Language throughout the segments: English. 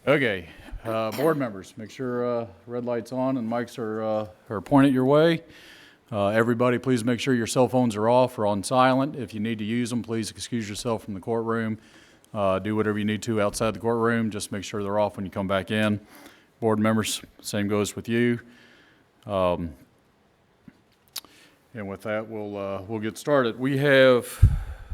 Okay, board members, make sure red light's on and mics are pointed your way. Everybody, please make sure your cell phones are off or on silent. If you need to use them, please excuse yourself from the courtroom. Do whatever you need to outside the courtroom. Just make sure they're off when you come back in. Board members, same goes with you. And with that, we'll get started. We have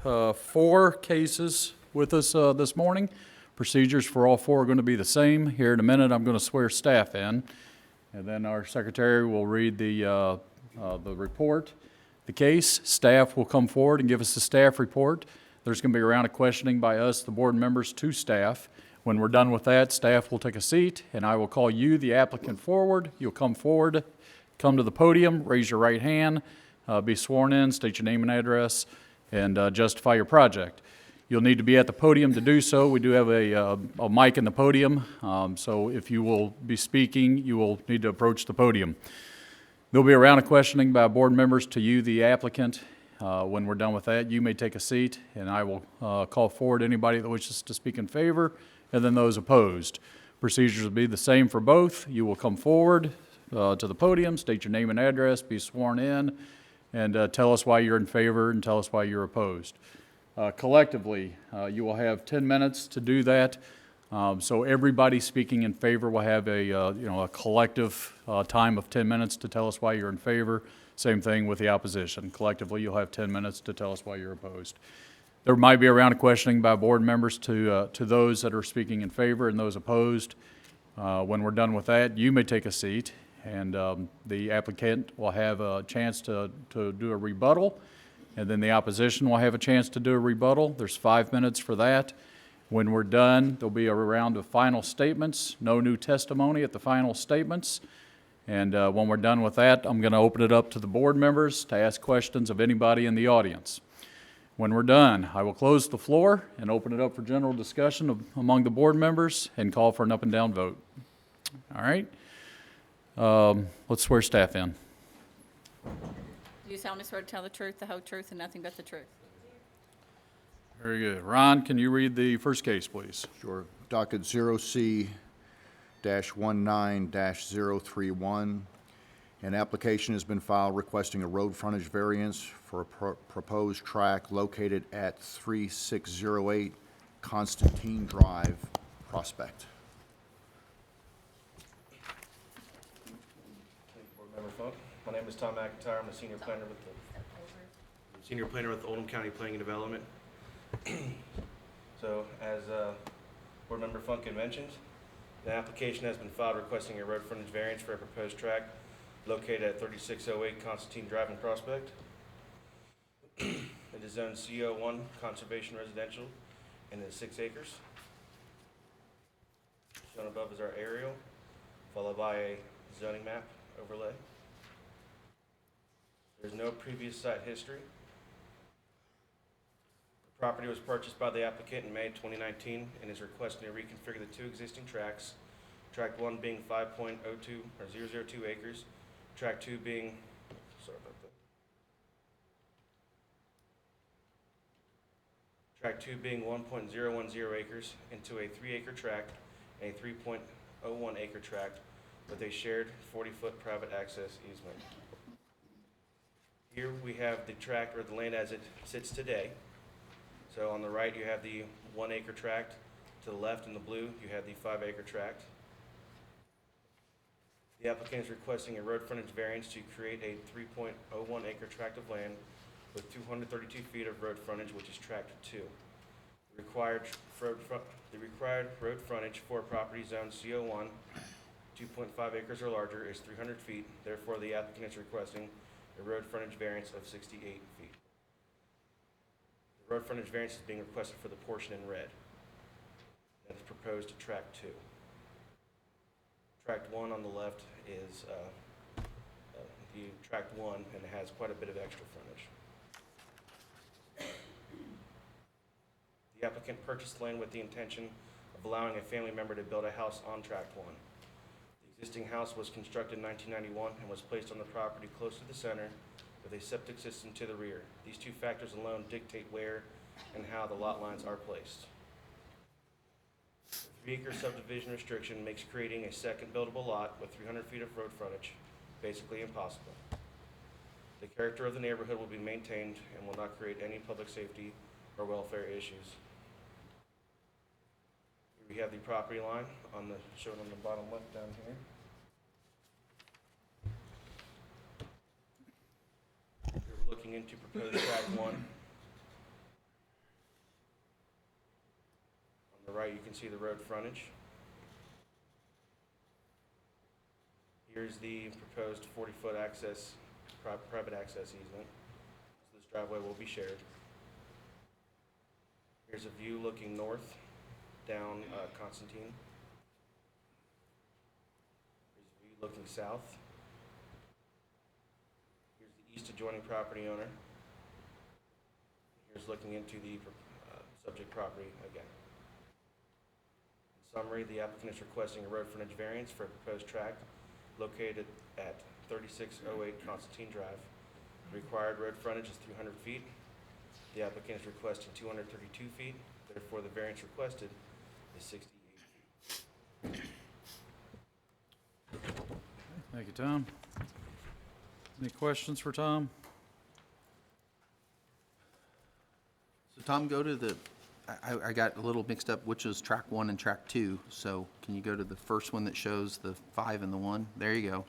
4 cases with us this morning. Procedures for all 4 are going to be the same. Here in a minute, I'm going to swear staff in, and then our secretary will read the report, the case. Staff will come forward and give us the staff report. There's going to be a round of questioning by us, the board members, to staff. When we're done with that, staff will take a seat, and I will call you, the applicant, forward. You'll come forward, come to the podium, raise your right hand, be sworn in, state your name and address, and justify your project. You'll need to be at the podium to do so. We do have a mic in the podium, so if you will be speaking, you will need to approach the podium. There'll be a round of questioning by board members to you, the applicant. When we're done with that, you may take a seat, and I will call forward anybody that wishes to speak in favor, and then those opposed. Procedures will be the same for both. You will come forward to the podium, state your name and address, be sworn in, and tell us why you're in favor and tell us why you're opposed. Collectively, you will have 10 minutes to do that. So everybody speaking in favor will have a collective time of 10 minutes to tell us why you're in favor. Same thing with the opposition. Collectively, you'll have 10 minutes to tell us why you're opposed. There might be a round of questioning by board members to those that are speaking in favor and those opposed. When we're done with that, you may take a seat, and the applicant will have a chance to do a rebuttal. And then the opposition will have a chance to do a rebuttal. There's 5 minutes for that. When we're done, there'll be a round of final statements. No new testimony at the final statements. And when we're done with that, I'm going to open it up to the board members to ask questions of anybody in the audience. When we're done, I will close the floor and open it up for general discussion among the board members and call for an up and down vote. All right? Let's swear staff in. Do you solemnly swear to tell the truth, the whole truth, and nothing but the truth? Very good. Ron, can you read the first case, please? Sure. Docket 0C-19-031. An application has been filed requesting a road frontage variance for a proposed tract located at 3608 Constantine Drive, Prospect. Board Member Funk. My name is Tom McIntyre. I'm a senior planner with the Oldham County Planning and Development. So, as Board Member Funk had mentioned, an application has been filed requesting a road frontage variance for a proposed tract located at 3608 Constantine Drive in Prospect. It is zoned CO1 Conservation Residential and is 6 acres. Shown above is our aerial, followed by a zoning map overlay. There's no previous site history. The property was purchased by the applicant in May 2019 and is requesting to reconfigure the 2 existing tracts. Tract 1 being 5.02 or 002 acres. Tract 2 being, sorry about that. Tract 2 being 1.010 acres into a 3-acre tract and a 3.01 acre tract with a shared 40-foot private access easement. Here we have the tract or the land as it sits today. So on the right you have the 1-acre tract. To the left in the blue you have the 5-acre tract. The applicant is requesting a road frontage variance to create a 3.01 acre tract of land with 232 feet of road frontage, which is tract 2. The required road frontage for property zone CO1, 2.5 acres or larger, is 300 feet. Therefore, the applicant is requesting a road frontage variance of 68 feet. The road frontage variance is being requested for the portion in red. That is proposed to tract 2. Tract 1 on the left is the tract 1, and it has quite a bit of extra frontage. The applicant purchased land with the intention of allowing a family member to build a house on tract 1. The existing house was constructed in 1991 and was placed on the property close to the center with a septic system to the rear. These 2 factors alone dictate where and how the lot lines are placed. 3-acre subdivision restriction makes creating a second buildable lot with 300 feet of road frontage basically impossible. The character of the neighborhood will be maintained and will not create any public safety or welfare issues. We have the property line shown on the bottom left down here. We're looking into proposed track 1. On the right, you can see the road frontage. Here's the proposed 40-foot private access easement. So this driveway will be shared. Here's a view looking north down Constantine. Here's a view looking south. Here's the east adjoining property owner. Here's looking into the subject property again. In summary, the applicant is requesting a road frontage variance for a proposed tract located at 3608 Constantine Drive. The required road frontage is 300 feet. The applicant is requesting 232 feet. Therefore, the variance requested is 68 feet. Thank you, Tom. Any questions for Tom? So Tom, go to the, I got a little mixed up, which is track 1 and track 2. So can you go to the first one that shows the 5 and the 1? There you go.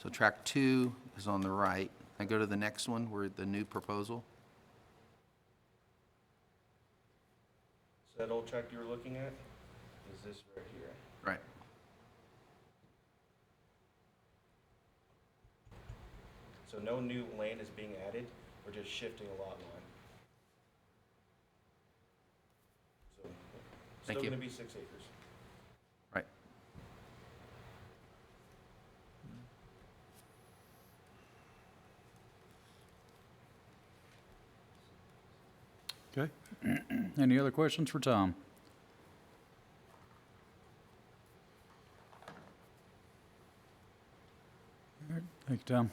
So track 2 is on the right. Now go to the next one where the new proposal. So that old tract you were looking at is this right here. Right. So no new land is being added, we're just shifting a lot line. So Thank still you. gonna be 6 acres. Right. Okay. Any other questions for Tom? All right, thank you, Tom.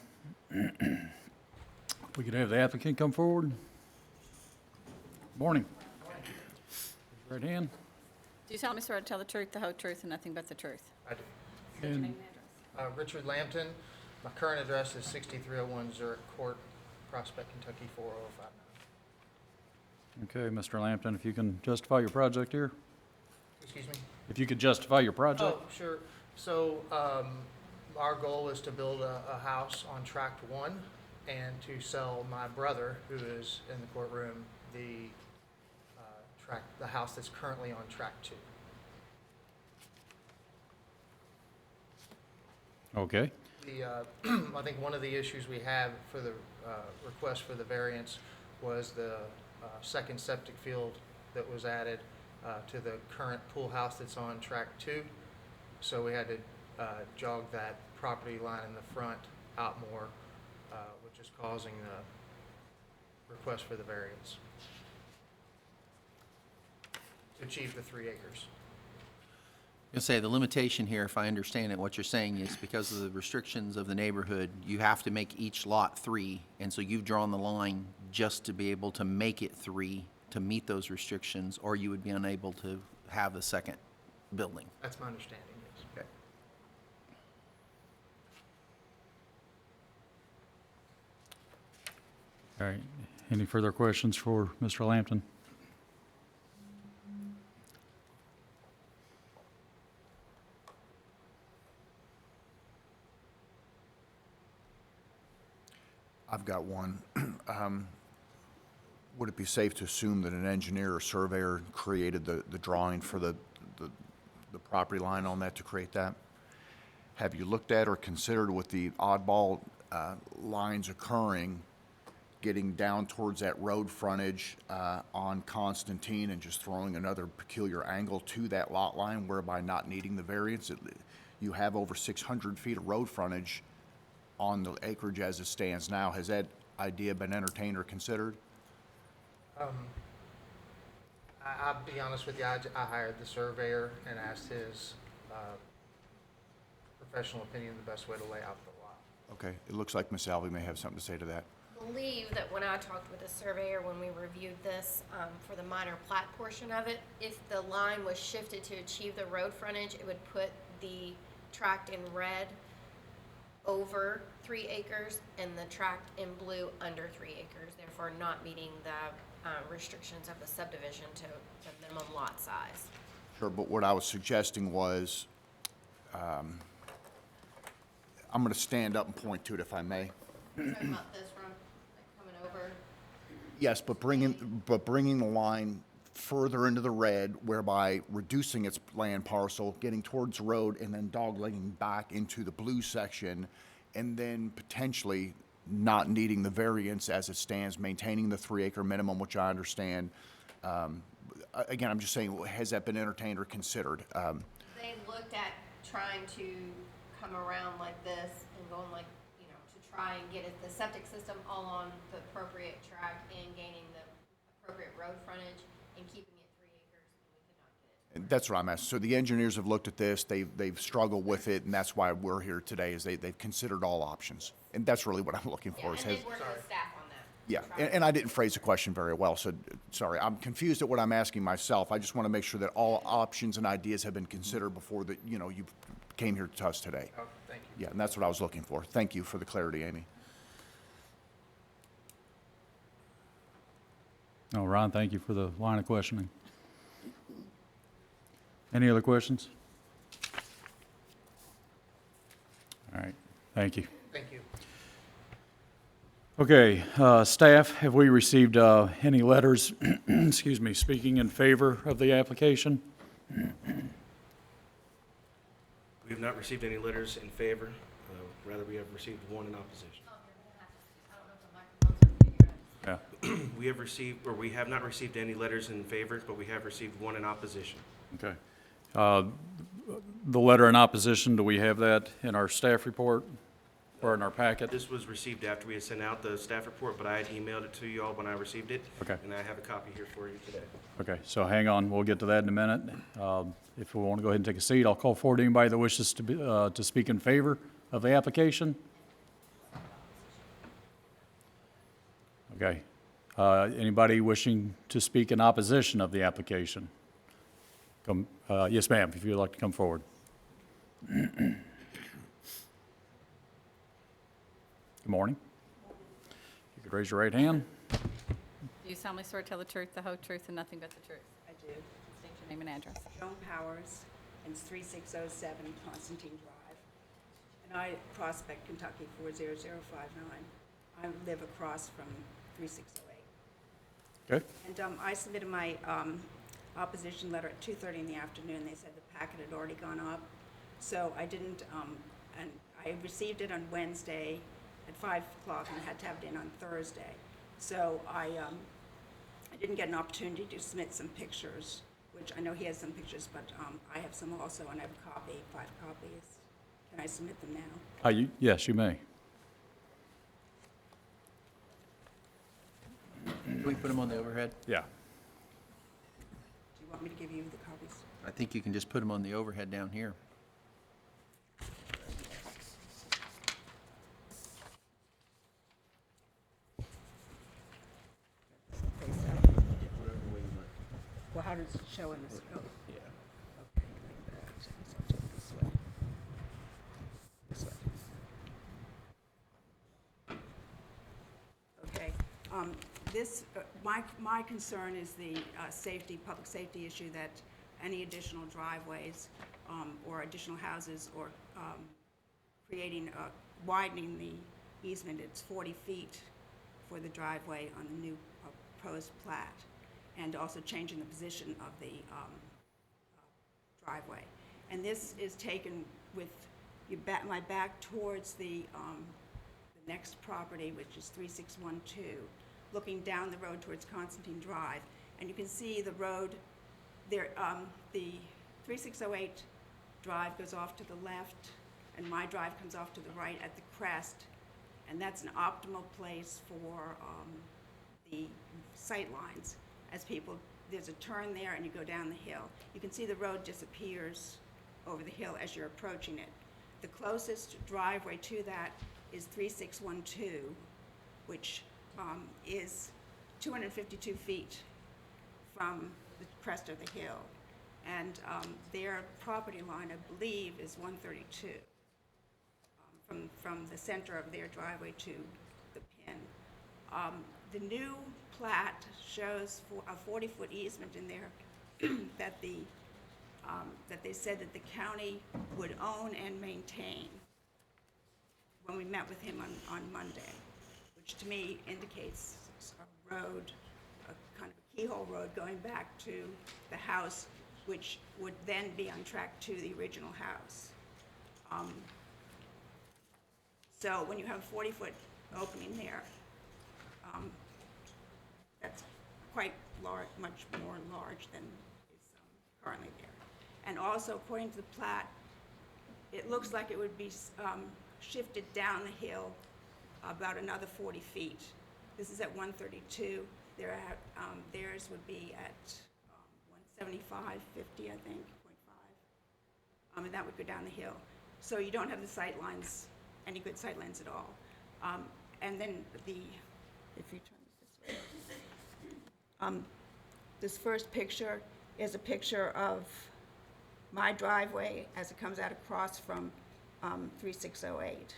We could have the applicant come forward. Morning. Right hand. Do you solemnly swear to tell the truth, the whole truth, and nothing but the truth? I do. State your And- name and address. Richard Lambton. My current address is 6301 Zurich Court, Prospect, Kentucky 40059. Okay, Mr. Lampton, if you can justify your project here? Excuse me? If you could justify your project? Oh, sure. So our goal is to build a house on tract 1 and to sell my brother, who is in the courtroom, the house that's currently on tract 2. Okay, I think one of the issues we have for the request for the variance was the second septic field that was added to the current pool house that's on track 2. So we had to jog that property line in the front out more, which is causing the request for the variance to achieve the 3 acres. I'll say the limitation here, if I understand it, what you're saying is because of the restrictions of the neighborhood, you have to make each lot 3, and so you've drawn the line just to be able to make it 3 to meet those restrictions, or you would be unable to have a second building. That's my understanding, yes. Okay. all right. Any further questions for Mr. Lampton? I've got one. Would it be safe to assume that an engineer or surveyor created the drawing for the property line on that to create that? Have you looked at or considered with the oddball lines occurring, getting down towards that road frontage on Constantine and just throwing another peculiar angle to that lot line, whereby not needing the variance? You have over 600 feet of road frontage on the acreage as it stands now. Has that idea been entertained or considered? I'll be honest with you, I hired the surveyor and asked his professional opinion the best way to lay out the lot. Okay, it looks like Ms. Alvey may have something to say to that. believe that when I talked with the surveyor, when we reviewed this, for the minor plat portion of it, if the line was shifted to achieve the road frontage, it would put the tract in red over 3 acres and the tract in blue under 3 acres, therefore not meeting the restrictions of the subdivision to the minimum lot size. Sure, but what I was suggesting was, I'm going to stand up and point to it if I may. Talking about this from, like, coming over. Yes, but bringing the line further into the red, whereby reducing its land parcel, getting towards the road, and then doglegging back into the blue section, and then potentially not needing the variance as it stands, maintaining the 3-acre minimum, which I understand. Again, I'm just saying, has that been entertained or considered? They looked at trying to come around like this and going like, you know, to try and get it, the septic system all on the appropriate track and gaining the appropriate road frontage and keeping it 3 acres, and we could not get it. That's what I'm asking. So the engineers have looked at this, they've struggled with it, and that's why we're here today, is they've considered all options. And that's really what I'm looking Yeah, for. and is they has- worked with staff on that. Yeah, Try to- and I didn't phrase the question very well, so sorry. I'm confused at what I'm asking myself. I just want to make sure that all options and ideas have been considered before that, you know, you came here to us today. Oh, thank you. Yeah, and that's what I was looking for. Thank you for the clarity, Amy. No, Ron, thank you for the line of questioning. Any other questions? All right, thank you. Thank you. Okay, staff, have we received any letters, excuse me, speaking in favor of the application? We have not received any letters in favor. Rather, we have received one in opposition. I don't know if the microphones are figured out. Yeah, We have received, or we have not received any letters in favor, but we have received one in opposition. okay. The letter in opposition, do we have that in our staff report or in our packet? This was received after we had sent out the staff report, but I had emailed it to you all when I received it. Okay. And I have a copy here for you today. Okay, so hang on, we'll get to that in a minute. If we want to go ahead and take a seat, I'll call forward anybody that wishes to speak in favor of the application. Okay. Anybody wishing to speak in opposition of the application? Come, yes, ma'am, if you'd like to come forward. Good morning. You could raise your right hand. Do you solemnly swear to tell the truth, the whole truth, and nothing but the truth? I do. State your name and address. Joan Powers, and it's 3607 Constantine Drive. And I Prospect, Kentucky, 40059. I live across from 3608. Okay, And I submitted my opposition letter at 2:30 in the afternoon. They said the packet had already gone up. So I didn't, and I received it on Wednesday at 5 o'clock and had to have it in on Thursday. So I didn't get an opportunity to submit some pictures, which I know he has some pictures, but I have some also, and I have a copy, 5 copies. Can I submit them now? yes, you may. Can we put them on the overhead? Yeah. Do you want me to give you the copies? I think you can just put them on the overhead down here. Well, how does it show in this? Oh, Yeah. okay, like that. So I'll take it this way. This way. Okay, my concern is the safety, public safety issue, that any additional driveways or additional houses or widening the easement, it's 40 feet for the driveway on the new proposed plat, and also changing the position of the driveway. And this is taken with my back towards the next property, which is 3612, looking down the road towards Constantine Drive. And you can see the road there, the 3608 drive goes off to the left, and my drive comes off to the right at the crest, and that's an optimal place for the sight lines. As people, there's a turn there and you go down the hill. You can see the road disappears over the hill as you're approaching it. The closest driveway to that is 3612, which is 252 feet from the crest of the hill. And their property line, I believe, is 132 from the center of their driveway to the pin. The new plat shows a 40-foot easement in there that they said that the county would own and maintain when we met with him on Monday, which to me indicates a road, a kind of a keyhole road going back to the house, which would then be on track to the original house. So when you have a 40-foot opening there, that's quite large, much more large than is currently there. And also, according to the plat, it looks like it would be shifted down the hill about another 40 feet. This is at 132. Theirs would be at 175, 50, I think, 0.5. And that would go down the hill. So you don't have the sight lines, any good sight lines at all. And then if you turn this way, this first picture is a picture of my driveway as it comes out across from 3608.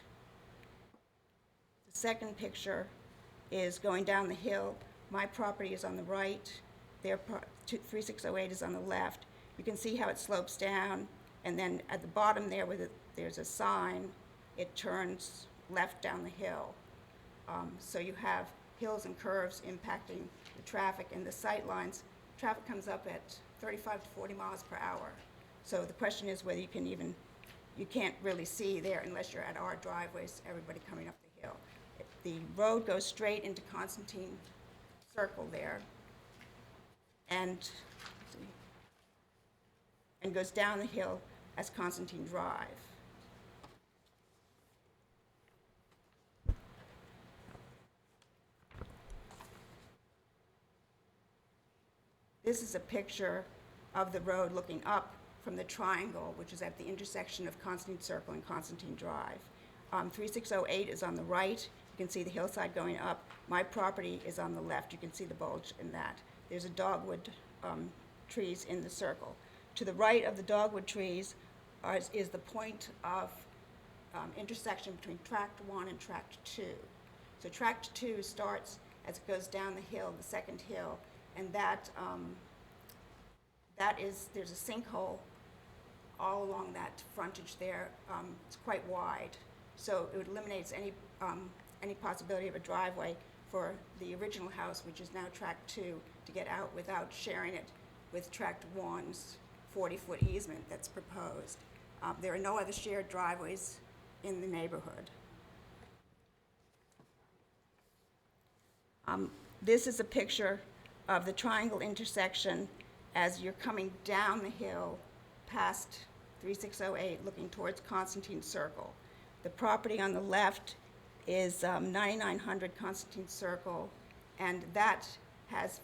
The second picture is going down the hill. My property is on the right. 3608 is on the left. You can see how it slopes down, and then at the bottom there where there's a sign, it turns left down the hill. So you have hills and curves impacting the traffic and the sight lines. Traffic comes up at 35 to 40 miles per hour. So the question is whether you can't really see there unless you're at our driveways, everybody coming up the hill. The road goes straight into Constantine Circle there and goes down the hill as Constantine Drive. This is a picture of the road looking up from the triangle, which is at the intersection of Constantine Circle and Constantine Drive. 3608 is on the right. You can see the hillside going up. My property is on the left. You can see the bulge in that. There's a dogwood trees in the circle. To the right of the dogwood trees is the point of intersection between Tract 1 and Tract 2. So Tract 2 starts as it goes down the hill, the second hill, and there's a sinkhole all along that frontage there. It's quite wide, so it eliminates any possibility of a driveway for the original house, which is now Tract 2, to get out without sharing it with Tract 1's 40-foot easement that's proposed. There are no other shared driveways in the neighborhood. This is a picture of the triangle intersection as you're coming down the hill past 3608 looking towards Constantine Circle. The property on the left is 9900 Constantine Circle, and that has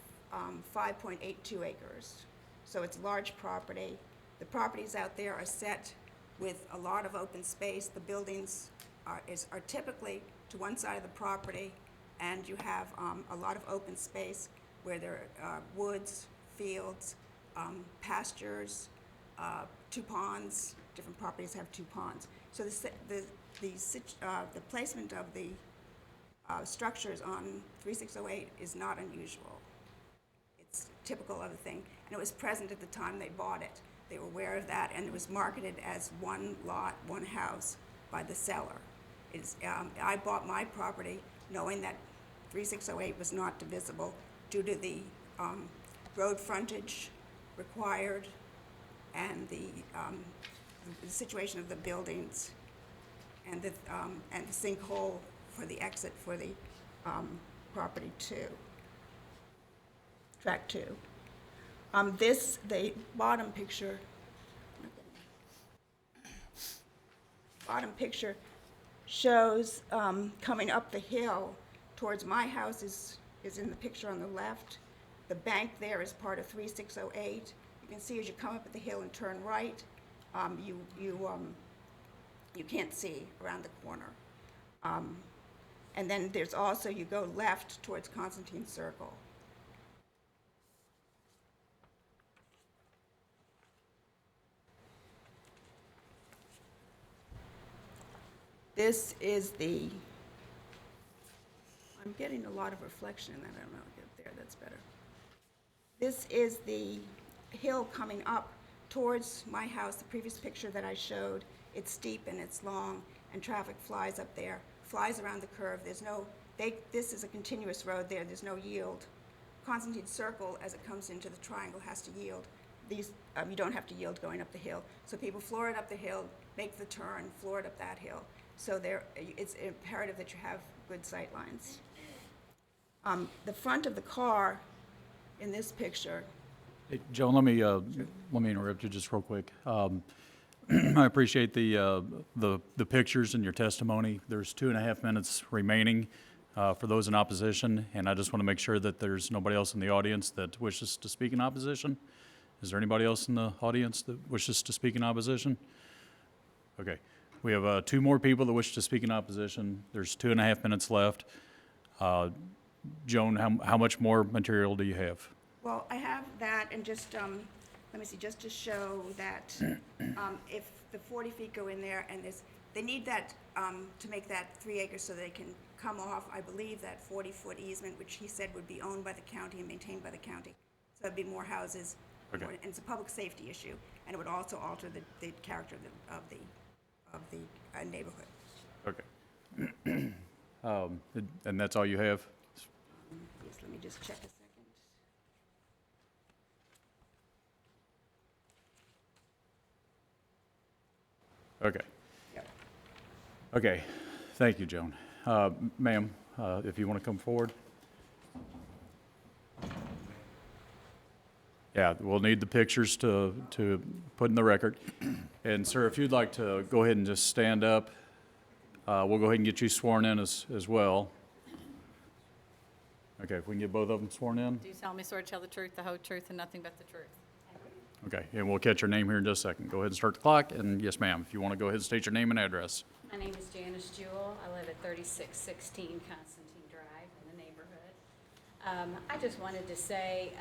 5.82 acres. So it's large property. The properties out there are set with a lot of open space. The buildings are typically to one side of the property, and you have a lot of open space where there are woods, fields, pastures, 2 ponds. Different properties have 2 ponds. So the placement of the structures on 3608 is not unusual. It's typical of the thing, and it was present at the time they bought it. They were aware of that, and it was marketed as one lot, one house by the seller. I bought my property knowing that 3608 was not divisible due to the road frontage required and the situation of the buildings and the sinkhole for the exit for the property 2, Tract 2. The bottom picture shows coming up the hill towards my house is in the picture on the left. The bank there is part of 3608. You can see as you come up the hill and turn right, you can't see around the corner. And then there's also, you go left towards Constantine Circle. This is the, I'm getting a lot of reflection in that, I don't know, get there, that's better. This is the hill coming up towards my house, the previous picture that I showed. It's steep and it's long, and traffic flies up there, flies around the curve. There's no, this is a continuous road there, there's no yield. Constantine Circle, as it comes into the triangle, has to yield. These, you don't have to yield going up the hill. So people floor it up the hill, make the turn, floor it up that hill. So it's imperative that you have good sight lines. The front of the car in this picture, Hey, Joan, let me interrupt you just real quick. I appreciate the pictures and your testimony. There's 2.5 minutes remaining for those in opposition, and I just want to make sure that there's nobody else in the audience that wishes to speak in opposition. Is there anybody else in the audience that wishes to speak in opposition? Okay. We have 2 more people that wish to speak in opposition. There's 2.5 minutes left. Joan, how much more material do you have? well, I have that, and just, let me see, just to show that if the 40 feet go in there, and they need that to make that 3 acres so they can come off, I believe, that 40-foot easement, which he said would be owned by the county and maintained by the county. So it'd be more houses, Okay. and it's a public safety issue, and it would also alter the character of the neighborhood. Okay. And that's all you have? Yes, let me just check a second. Okay. Yep. Okay. Thank you, Joan. Ma'am, if you want to come forward. Yeah, we'll need the pictures to put in the record. And sir, if you'd like to go ahead and just stand up, we'll go ahead and get you sworn in as well. Okay, if we can get both of them sworn in. Do you solemnly swear to tell the truth, the whole truth, and nothing but the truth? Okay, and we'll catch your name here in just a second. Go ahead and start the clock, and yes, ma'am, if you want to go ahead and state your name and address. My name is Janice Jewell. I live at 3616 Constantine Drive in the neighborhood. I just wanted to say,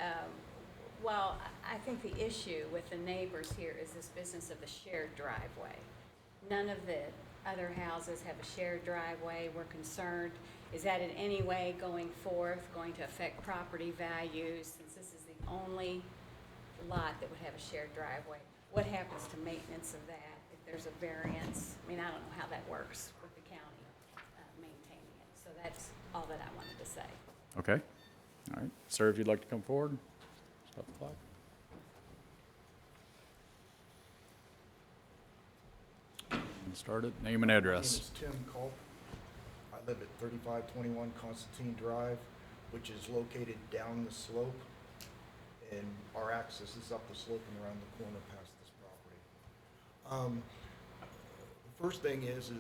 well, I think the issue with the neighbors here is this business of the shared driveway. None of the other houses have a shared driveway. We're concerned, is that in any way going forth going to affect property values, since this is the only lot that would have a shared driveway? What happens to maintenance of that if there's a variance? I mean, I don't know how that works with the county maintaining it. So that's all that I wanted to say. Okay, all right. Sir, if you'd like to come forward, stop the clock. And start it, name and My name address. is Tim Culp. I live at 3521 Constantine Drive, which is located down the slope, and our access is up the slope and around the corner past this property. The first thing is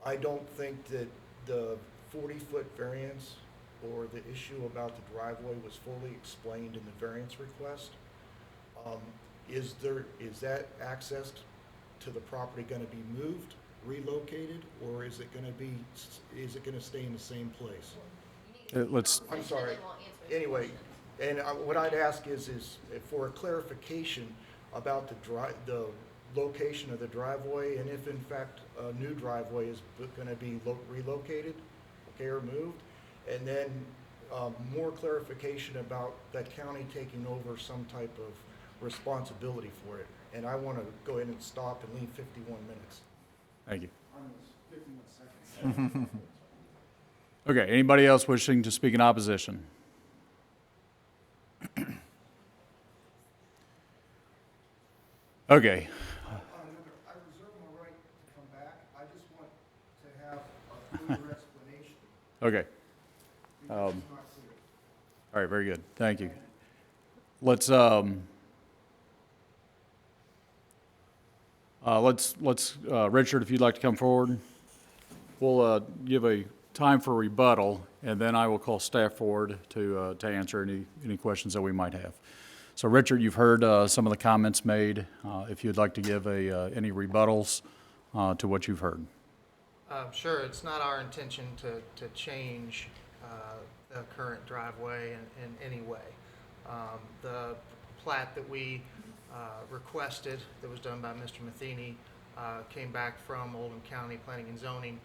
I don't think that the 40-foot variance or the issue about the driveway was fully explained in the variance request. Is that access to the property going to be moved, relocated, or is it going to stay in the same place? Let's, I'm sorry. They won't answer the Anyway, question. and what I'd ask is for a clarification about the location of the driveway, and if in fact a new driveway is going to be relocated, okay, or moved, and then more clarification about the county taking over some type of responsibility for it. And I want to go ahead and stop and leave 51 minutes. thank you. Almost 51 seconds. Okay, anybody else wishing to speak in opposition? Okay, I reserve my right to come back. I just want to have a clear explanation okay. because it's not clear. All right, very good. Thank you. Let's Richard, if you'd like to come forward. We'll give a time for rebuttal, and then I will call staff forward to answer any questions that we might have. So Richard, you've heard some of the comments made. If you'd like to give any rebuttals to what you've heard. Sure, it's not our intention to change the current driveway in any way. The plat that we requested, that was done by Mr. Matheny, came back from Oldham County Planning and Zoning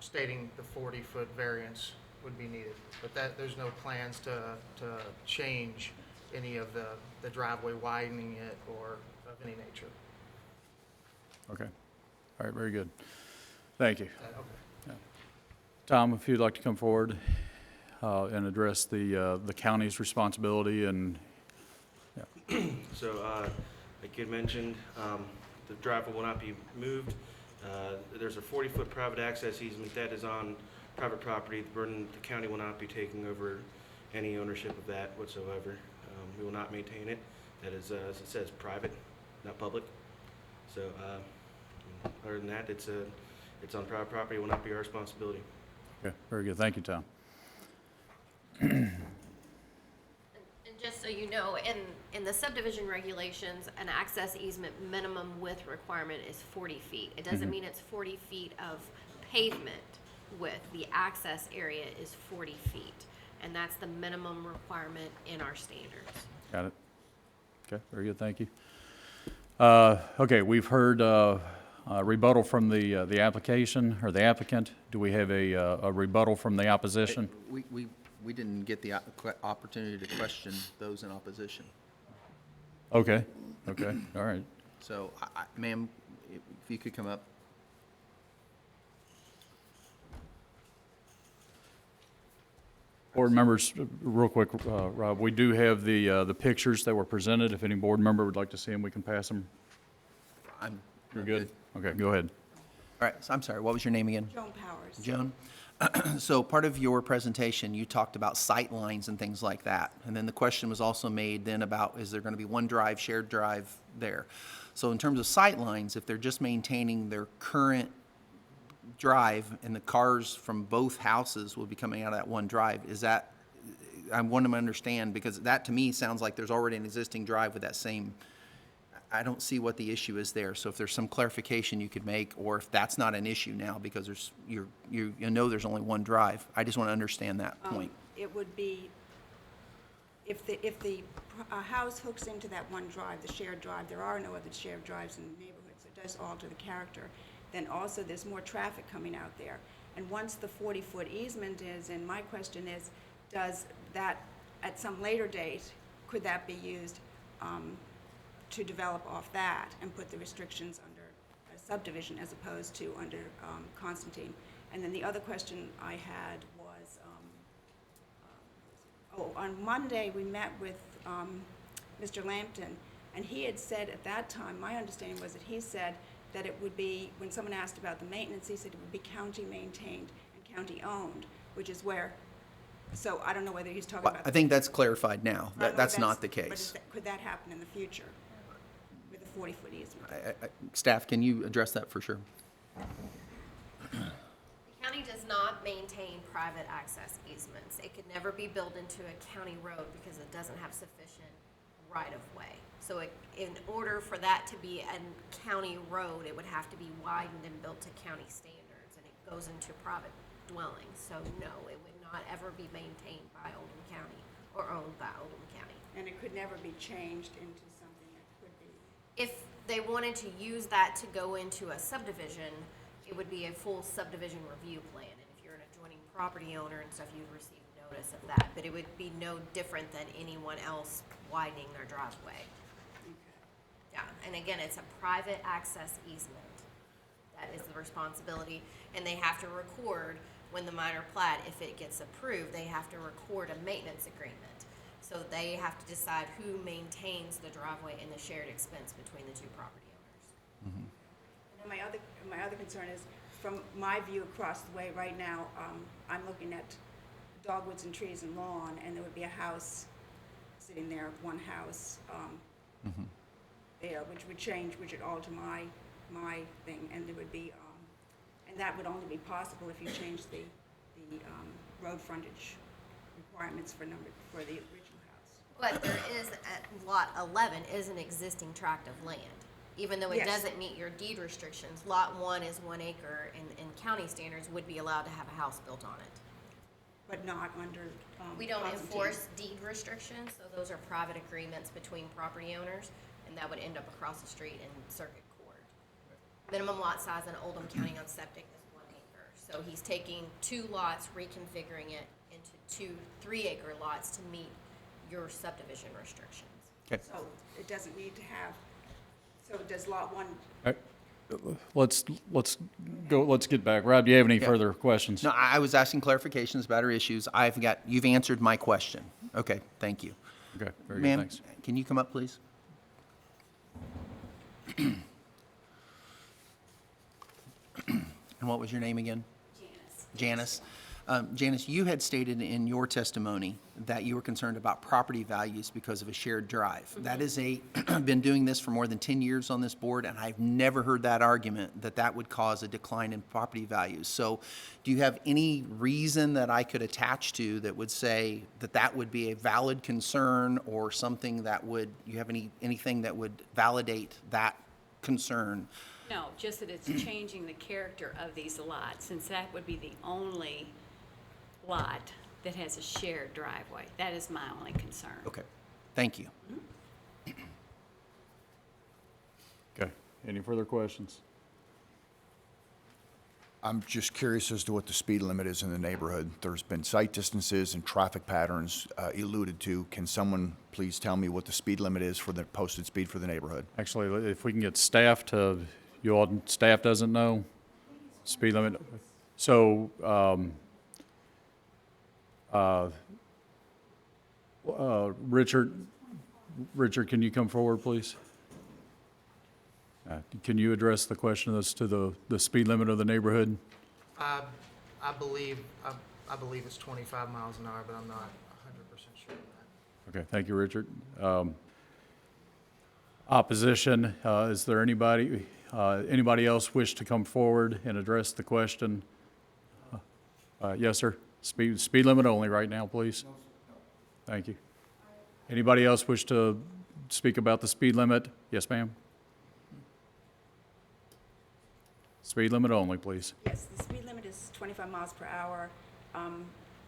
stating the 40-foot variance would be needed. But there's no plans to change any of the driveway, widening it, or of any nature. Okay. All right, very good. Thank you. Okay. Tom, if you'd like to come forward and address the county's responsibility and, So, like you had mentioned, the driveway will not be moved. There's a 40-foot private access easement that is on private property. The county will not be taking over any ownership of that whatsoever. We will not maintain it. That is, as it says, private, not public. So, other than that, it's on private property. It will not be our responsibility. okay, very good. Thank you, Tom. And just so you know, in the subdivision regulations, an access easement minimum width requirement is 40 feet. It doesn't mean it's 40 feet of pavement width. The access area is 40 feet, and that's the minimum requirement in our standards. Got it. Okay, very good. Thank you. Okay, we've heard rebuttal from the application or the applicant. Do we have a rebuttal from the opposition? We didn't get the opportunity to question those in opposition. Okay, okay, all right. So, ma'am, if you could come up. Board members, real quick, Rob, we do have the pictures that were presented. If any board member would like to see them, we can pass them. You're good? Okay, go ahead. All right, so I'm sorry, what was your name again? Joan Powers. Joan? So part of your presentation, you talked about sight lines and things like that. And then the question was also made then about, is there going to be one drive, shared drive there? So in terms of sight lines, if they're just maintaining their current drive and the cars from both houses will be coming out of that one drive, is that, I want to understand, because that to me sounds like there's already an existing drive with that same, I don't see what the issue is there. So if there's some clarification you could make, or if that's not an issue now because there's, you know there's only one drive. I just want to understand that point. It would be, if the house hooks into that one drive, the shared drive, there are no other shared drives in the neighborhood, so it does alter the character. Then also there's more traffic coming out there. And once the 40-foot easement is, and my question is, does that, at some later date, could that be used to develop off that and put the restrictions under a subdivision as opposed to under Constantine? And then the other question I had was, on Monday, we met with Mr. Lampton, and he had said at that time, my understanding was that he said that it would be, when someone asked about the maintenance, he said it would be county maintained and county owned, which is where, so I don't know whether he's talking Well, about. I think that's clarified now. I don't know That's if not the but case. could that happen in the future with a 40-foot easement? Staff, can you address that for sure? The county does not maintain private access easements. It could never be built into a county road because it doesn't have sufficient right-of-way. So in order for that to be a county road, it would have to be widened and built to county standards, and it goes into private dwellings. So no, it would not ever be maintained by Oldham County or owned by Oldham County. And it could never be changed into something that could be. If they wanted to use that to go into a subdivision, it would be a full subdivision review plan. And if you're an adjoining property owner and stuff, you'd receive notice of that. But it would be no different than anyone else widening their driveway. Yeah, and again, it's a private access easement. That is the responsibility. And they have to record, when the minor plat, if it gets approved, they have to record a maintenance agreement. So they have to decide who maintains the driveway and the shared expense between the two property owners. And then my other concern is, from my view across the way right now, I'm looking at dogwoods and trees and lawn, and there would be a house sitting there, one house, there, which would alter my thing, and there would be, and that would only be possible if you changed the road frontage requirements for the original house. But there is, at lot 11, is an existing tract of land. Even though it Yes. doesn't meet your deed restrictions, lot 1 is 1 acre, and county standards would be allowed to have a house built on it. But not under, We don't Constantine. enforce deed restrictions, so those are private agreements between property owners, and that would end up across the street in circuit court. Minimum lot size in Oldham County on septic is 1 acre. So he's taking 2 lots, reconfiguring it into 2 3-acre lots to meet your subdivision restrictions. Okay. So it doesn't need to have, so does lot 1, Let's get back. Rob, do you have any Yeah. further questions? No, I was asking clarifications about our issues. You've answered my question. Okay, thank you. Okay, very good, Ma'am, thanks. can you come up, please? And what was your name again? Janice. Janice, you had stated in your testimony that you were concerned about property values because of a shared drive. That is I've been doing this for more than 10 years on this board, and I've never heard that argument that that would cause a decline in property values. So do you have any reason that I could attach to that would say that that would be a valid concern, or something that you have anything that would validate that concern? No, just that it's changing the character of these lots, since that would be the only lot that has a shared driveway. That is my only concern. Okay, thank you. Okay, any further questions? I'm just curious as to what the speed limit is in the neighborhood. There's been sight distances and traffic patterns alluded to. Can someone please tell me what the speed limit is for the posted speed for the neighborhood? Actually, if we can get staff to, staff doesn't know speed limit. So, Richard, can you come forward, please? Can you address the question as to the speed limit of the neighborhood? I believe it's 25 miles an hour, but I'm not 100% sure of that. Okay, thank you, Richard. Opposition, is there anybody else wish to come forward and address the question? Yes, sir. Speed limit only right now, please. Thank you. Anybody else wish to speak about the speed limit? Yes, ma'am. Speed limit only, please. yes, the speed limit is 25 miles per hour.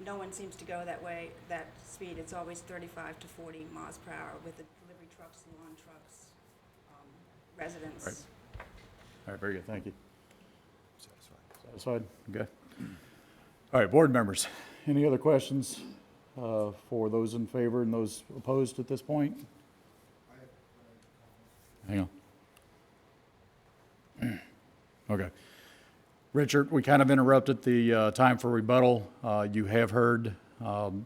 No one seems to go that way, that speed. It's always 35 to 40 miles per hour with the delivery trucks, lawn trucks, residents. Right. All right, very good, thank you. Satisfied? Okay. All right, board members, any other questions for those in favor and those opposed at this point? Hang on. Okay. Richard, we kind of interrupted the time for rebuttal. You have heard some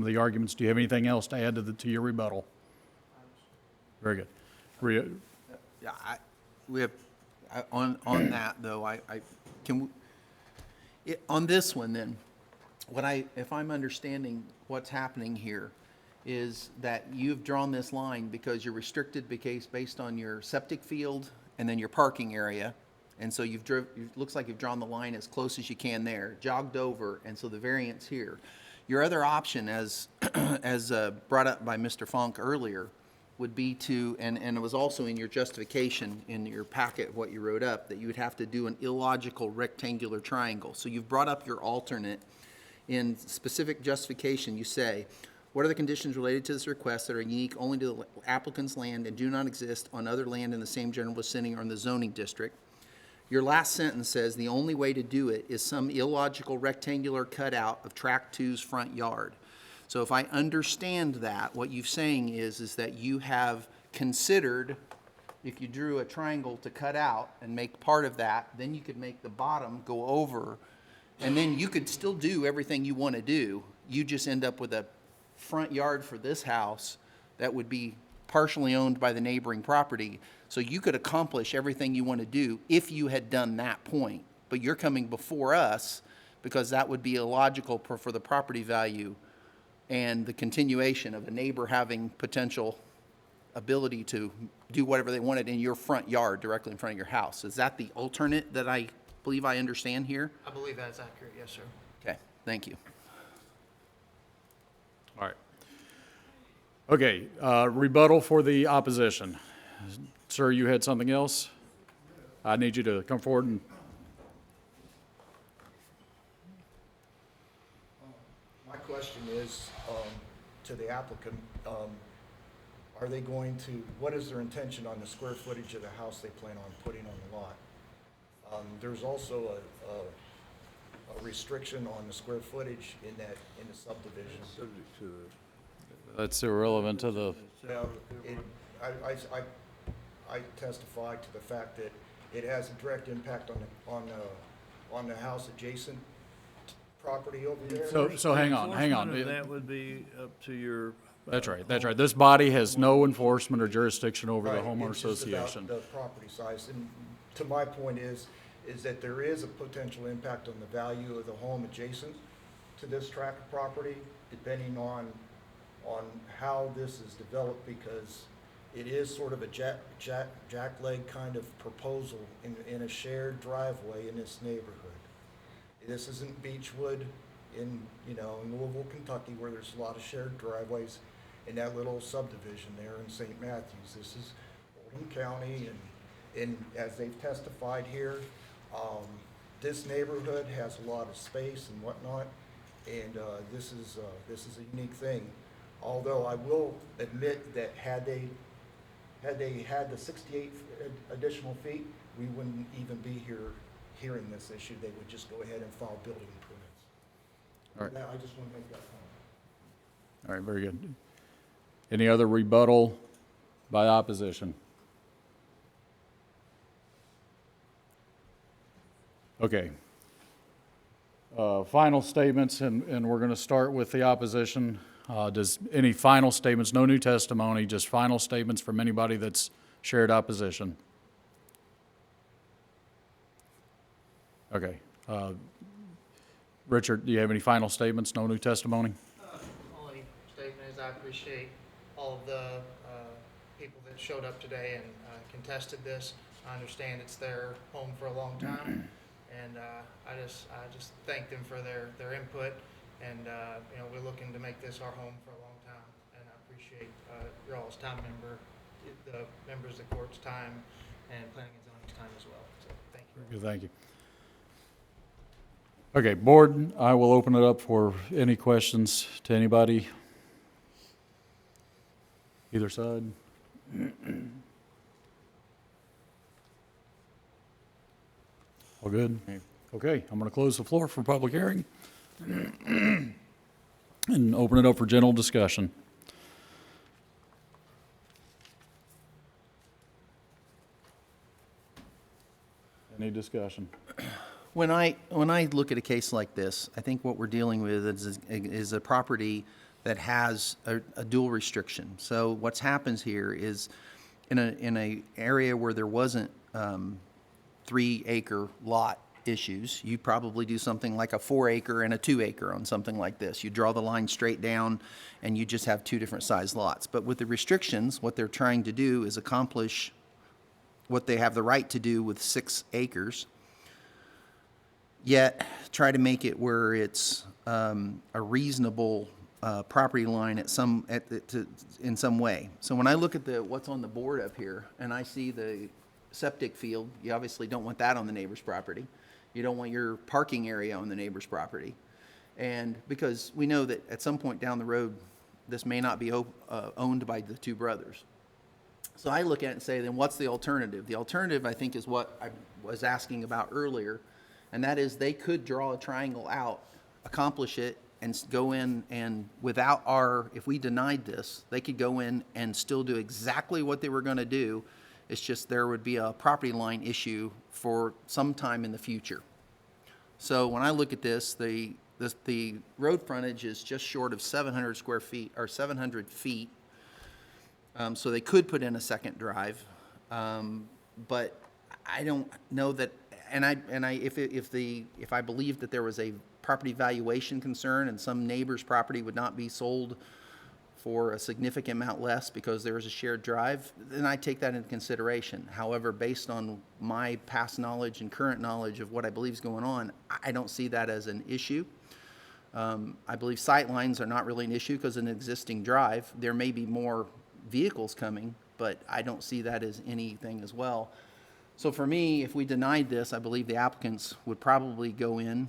of the arguments. Do you have anything else to add to your rebuttal? Very good. Yeah, on that though, on this one then, if I'm understanding what's happening here, is that you've drawn this line because you're restricted based on your septic field and then your parking area. And so it looks like you've drawn the line as close as you can there, jogged over, and so the variance here. Your other option, as brought up by Mr. Funk earlier, would be and it was also in your justification in your packet, what you wrote up, that you would have to do an illogical rectangular triangle. So you've brought up your alternate. In specific justification, you say, what are the conditions related to this request that are unique only to the applicant's land and do not exist on other land in the same general vicinity or in the zoning district? Your last sentence says the only way to do it is some illogical rectangular cutout of tract 2's front yard. So if I understand that, what you're saying is that you have considered, if you drew a triangle to cut out and make part of that, then you could make the bottom go over, and then you could still do everything you want to do. You just end up with a front yard for this house that would be partially owned by the neighboring property. So you could accomplish everything you want to do if you had done that point. But you're coming before us because that would be illogical for the property value and the continuation of a neighbor having potential ability to do whatever they wanted in your front yard directly in front of your house. Is that the alternate that I believe I understand here? I believe that's accurate, yes, sir. Okay, thank you. All right. Okay, rebuttal for the opposition. Sir, you had something else? I need you to come forward and, My question is, to the applicant, are they going to, what is their intention on the square footage of the house they plan on putting on the lot? There's also a restriction on the square footage in the subdivision. that's irrelevant to the, Now, I testify to the fact that it has a direct impact on the house adjacent property over there. so hang on. Enforcement of that would be up to your. That's right. This body has no enforcement or jurisdiction over the Right, homeowner it's just about association. the property size, and to my point is that there is a potential impact on the value of the home adjacent to this tract of property, depending on how this is developed, because it is sort of a jackleg kind of proposal in a shared driveway in this neighborhood. This isn't Beechwood in Louisville, Kentucky, where there's a lot of shared driveways in that little subdivision there in St. Matthews. This is Oldham County, and as they've testified here, this neighborhood has a lot of space and whatnot, and this is a unique thing. Although I will admit that had they had the 68 additional feet, we wouldn't even be here hearing this issue. They would just go ahead and file building permits. All right. I just want to make that comment. All right, very good. Any other rebuttal by opposition? Okay. Final statements, and we're going to start with the opposition. Does any final statements, no new testimony, just final statements from anybody that's shared opposition? Okay. Richard, do you have any final statements, no new testimony? Only statement is I appreciate all of the people that showed up today and contested this. I understand it's their home for a long time, and I just thank them for their input. And we're looking to make this our home for a long time, and I appreciate your all's time, the members of the court's time, and planning and zoning's time as well. So thank you. Very good, thank you. Okay, board, I will open it up for any questions to anybody. Either side. All good? Okay, I'm going to close the floor for public hearing and open it up for general discussion. Any discussion? When I look at a case like this, I think what we're dealing with is a property that has a dual restriction. So what's happens here is in a area where there wasn't 3-acre lot issues, you'd probably do something like a 4-acre and a 2-acre on something like this. You draw the line straight down and you just have 2 different size lots. But with the restrictions, what they're trying to do is accomplish what they have the right to do with 6 acres, yet try to make it where it's a reasonable property line in some way. So when I look at what's on the board up here, and I see the septic field, you obviously don't want that on the neighbor's property. You don't want your parking area on the neighbor's property. And because we know that at some point down the road, this may not be owned by the 2 brothers. So I look at it and say, then what's the alternative? The alternative, I think, is what I was asking about earlier, and that is they could draw a triangle out, accomplish it, and go in and without if we denied this, they could go in and still do exactly what they were going to do. It's just there would be a property line issue for some time in the future. So when I look at this, the road frontage is just short of 700 square feet, or 700 feet. So they could put in a second drive, but I don't know that. If I believe that there was a property valuation concern and some neighbor's property would not be sold for a significant amount less because there is a shared drive, then I take that into consideration. However, based on my past knowledge and current knowledge of what I believe is going on, I don't see that as an issue. I believe sight lines are not really an issue because in an existing drive, there may be more vehicles coming, but I don't see that as anything as well. So for me, if we denied this, I believe the applicants would probably go in,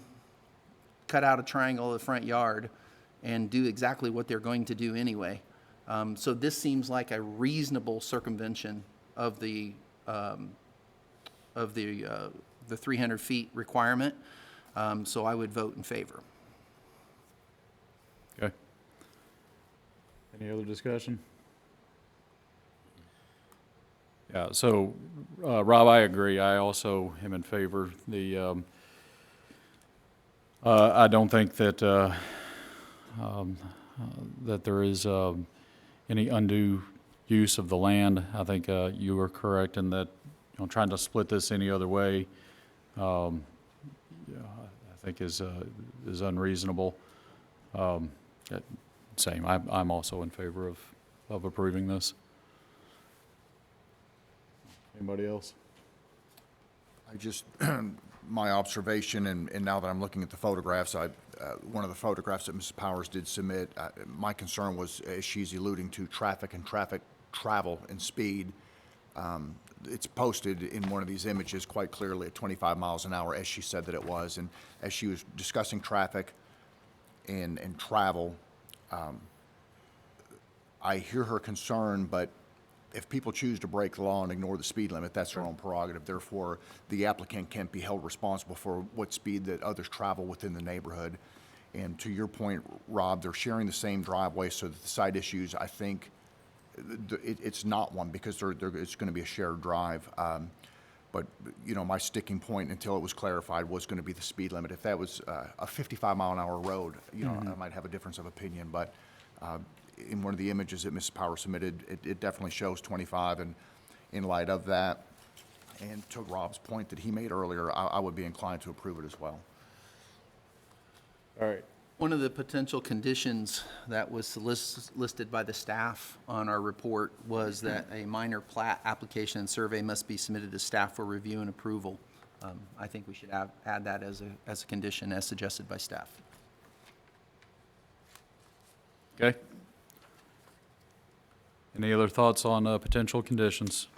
cut out a triangle of the front yard, and do exactly what they're going to do anyway. So this seems like a reasonable circumvention of the 300 feet requirement. So I would vote in favor. Okay. Any other discussion? Yeah, so, Rob, I agree. I also am in favor. I don't think that, that there is, any undue use of the land. I think, you are correct in that, trying to split this any other way, I think is unreasonable. Same, I'm also in favor of approving this. Anybody else? I just, my observation, and now that I'm looking at the photographs, one of the photographs that Mrs. Powers did submit, my concern was, as she's alluding to, traffic travel and speed. It's posted in one of these images quite clearly at 25 miles an hour, as she said that it was. And as she was discussing traffic and travel, I hear her concern, but if people choose to break the law and ignore the speed limit, that's their own prerogative. Therefore, the applicant can't be held responsible for what speed that others travel within the neighborhood. And to your point, Rob, they're sharing the same driveway, so that the side issues, I think, it's not one, because it's going to be a shared drive. But, my sticking point until it was clarified was going to be the speed limit. If that was a 55-mile-an-hour road, I might have a difference of opinion. But in one of the images that Mrs. Power submitted, it definitely shows 25. And in light of that, and to Rob's point that he made earlier, I would be inclined to approve it as well. All right. One of the potential conditions that was listed by the staff on our report was that a minor plat application and survey must be submitted to staff for review and approval. I think we should add that as a condition as suggested by staff. Okay. Any other thoughts on potential conditions?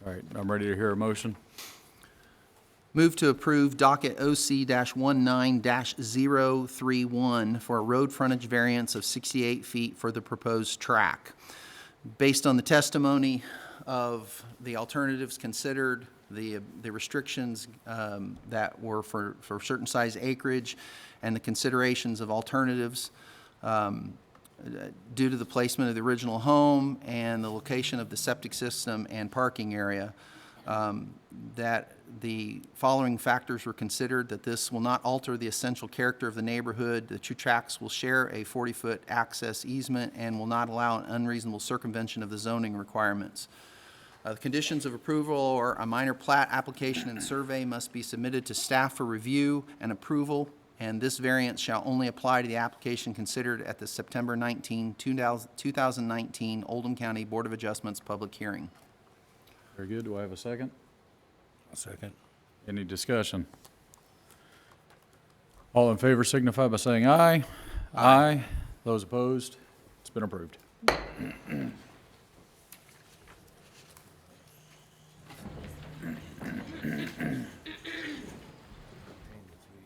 All right, I'm ready to hear a motion. Move to approve docket OC-19-031 for a road frontage variance of 68 feet for the proposed track. Based on the testimony of the alternatives considered, the restrictions that were for certain size acreage, and the considerations of alternatives due to the placement of the original home and the location of the septic system and parking area, that the following factors were considered: that this will not alter the essential character of the neighborhood, the two tracks will share a 40-foot access easement, and will not allow an unreasonable circumvention of the zoning requirements. The conditions of approval or a minor plat application and survey must be submitted to staff for review and approval, and this variance shall only apply to the application considered at the September 19, 2019 Oldham County Board of Adjustments public hearing. Very good. Do I have a second? A second. Any discussion? All in favor signify by saying aye. Aye. Those opposed? It's been approved.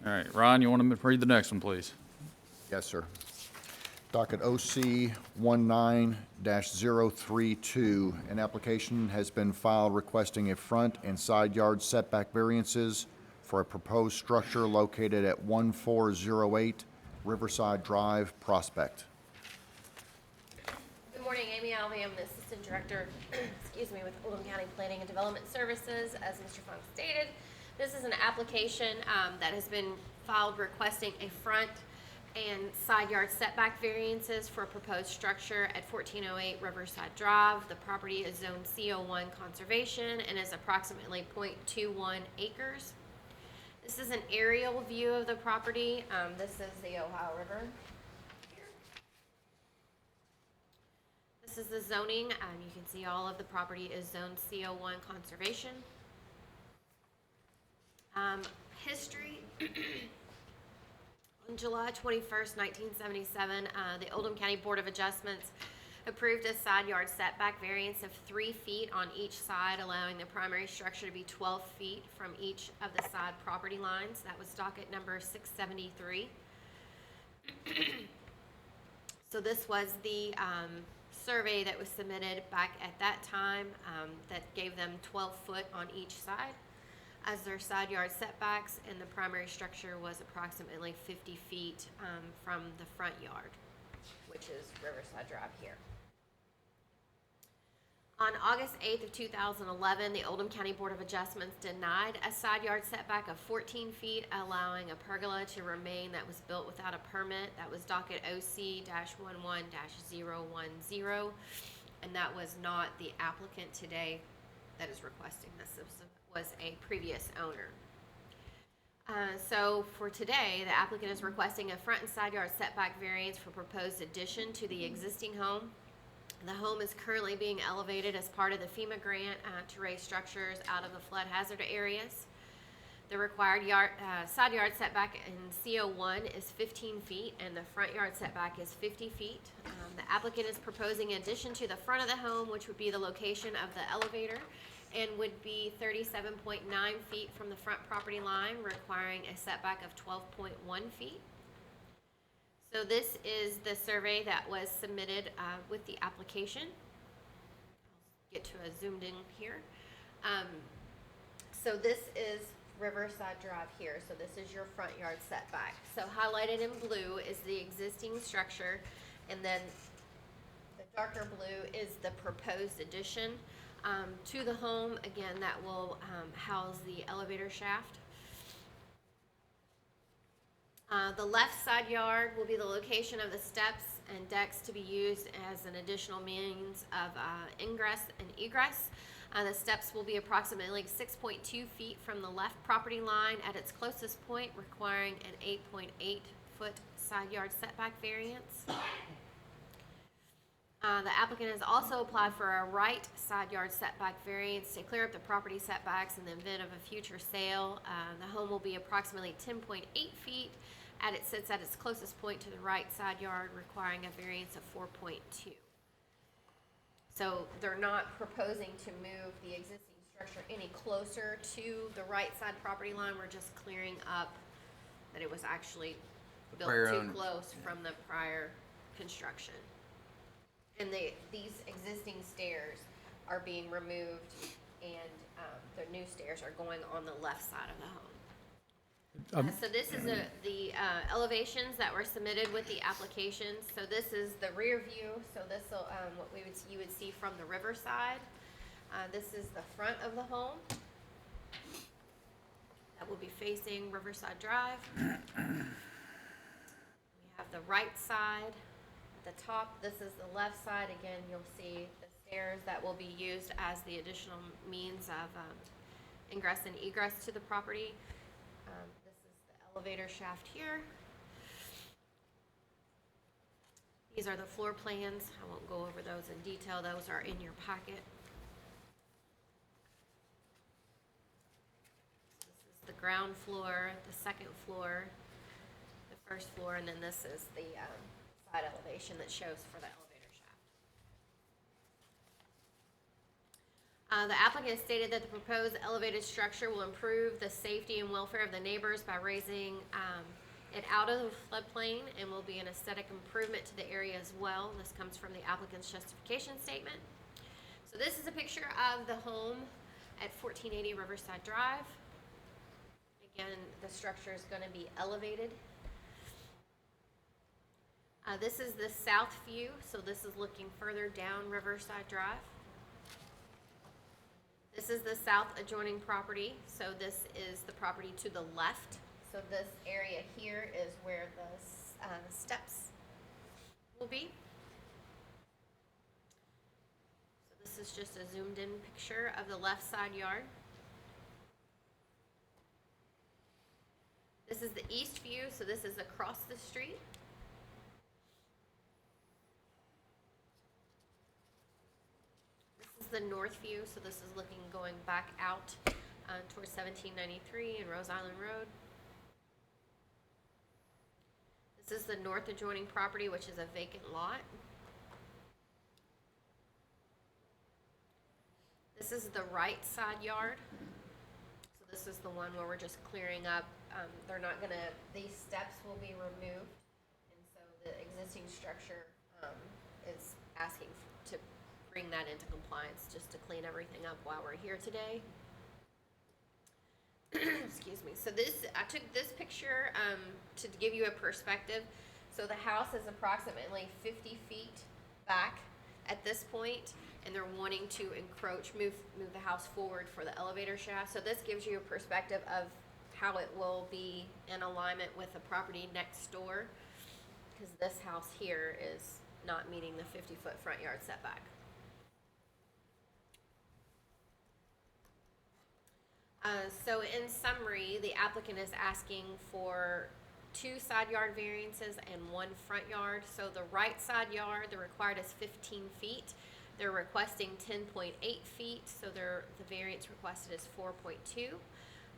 All right, Ron, you want to read the next one, please? Yes, sir. Docket OC 19-032, an application has been filed requesting a front and side yard setback variances for a proposed structure located at 1408 Riverside Drive, Prospect. Good morning, Amy Alvey. I'm the Assistant Director, with Oldham County Planning and Development Services. As Mr. Funk stated, this is an application that has been filed requesting a front and side yard setback variances for a proposed structure at 1408 Riverside Drive. The property is zoned CO1 conservation and is approximately 0.21 acres. This is an aerial view of the property. This is the Ohio River. This is the zoning. You can see all of the property is zoned CO1 conservation. History. On July 21st, 1977, the Oldham County Board of Adjustments approved a side yard setback variance of 3 feet on each side, allowing the primary structure to be 12 feet from each of the side property lines. That was docket number 673. So this was the survey that was submitted back at that time that gave them 12 foot on each side as their side yard setbacks, and the primary structure was approximately 50 feet from the front yard, which is Riverside Drive here. On August 8th of 2011, the Oldham County Board of Adjustments denied a side yard setback of 14 feet, allowing a pergola to remain that was built without a permit. That was docket OC-11-010, and that was not the applicant today that is requesting this. This was a previous owner. So for today, the applicant is requesting a front and side yard setback variance for proposed addition to the existing home. The home is currently being elevated as part of the FEMA grant to raise structures out of the flood hazard areas. The required side yard setback in CO1 is 15 feet, and the front yard setback is 50 feet. The applicant is proposing addition to the front of the home, which would be the location of the elevator, and would be 37.9 feet from the front property line, requiring a setback of 12.1 feet. So this is the survey that was submitted with the application. I'll get to a zoomed in here. So this is Riverside Drive here. So this is your front yard setback. So highlighted in blue is the existing structure, and then the darker blue is the proposed addition to the home. Again, that will house the elevator shaft. The left side yard will be the location of the steps and decks to be used as an additional means of ingress and egress. The steps will be approximately 6.2 feet from the left property line at its closest point, requiring an 8.8 foot side yard setback variance. The applicant has also applied for a right side yard setback variance to clear up the property setbacks in the event of a future sale. The home will be approximately 10.8 feet and it sits at its closest point to the right side yard, requiring a variance of 4.2. So they're not proposing to move the existing structure any closer to the right side property line. We're just clearing up that it was actually built too close from the prior construction. And these existing stairs are being removed, and the new stairs are going on the left side of the home. So this is the elevations that were submitted with the applications. So this is the rear view. So this will what you would see from the riverside. This is the front of the home. That will be facing Riverside Drive. We have the right side. The top, this is the left side. Again, you'll see the stairs that will be used as the additional means of ingress and egress to the property. This is the elevator shaft here. These are the floor plans. I won't go over those in detail. Those are in your packet. This is the ground floor, the second floor, the first floor, and then this is the side elevation that shows for the elevator shaft. The applicant stated that the proposed elevated structure will improve the safety and welfare of the neighbors by raising it out of the floodplain and will be an aesthetic improvement to the area as well. This comes from the applicant's justification statement. So this is a picture of the home at 1480 Riverside Drive. Again, the structure is going to be elevated. This is the south view, so this is looking further down Riverside Drive. This is the south adjoining property, so this is the property to the left. So this area here is where the steps will be. So this is just a zoomed in picture of the left side yard. This is the east view, so this is across the street. The north view, so this is looking going back out towards 1793 and Rose Island Road. This is the north adjoining property, which is a vacant lot. This is the right side yard. So this is the one where we're just clearing up. They're not gonna, these steps will be removed. And so the existing structure is asking to bring that into compliance, just to clean everything up while we're here today. Excuse me. So I took this picture to give you a perspective. So the house is approximately 50 feet back at this point, and they're wanting to move the house forward for the elevator shaft. So this gives you a perspective of how it will be in alignment with the property next door, because this house here is not meeting the 50-foot front yard setback. So in summary, the applicant is asking for 2 side yard variances and 1 front yard. So the right side yard, the required is 15 feet. They're requesting 10.8 feet, so the variance requested is 4.2.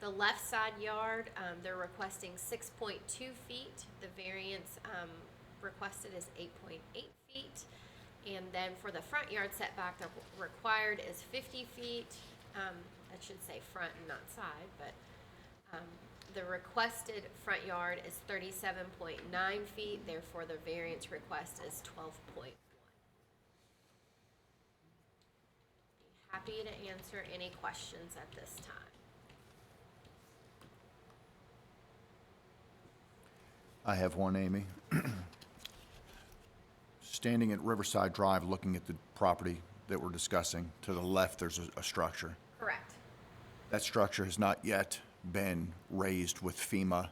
The left side yard, they're requesting 6.2 feet. The variance requested is 8.8 feet. And then for the front yard setback, the required is 50 feet. I should say front and not side, but the requested front yard is 37.9 feet, therefore the variance request is 12.1. Happy to answer any questions at this time. I have one, Amy. Standing at Riverside Drive, looking at the property that we're discussing, to the left, there's a structure. Correct. That structure has not yet been raised with FEMA,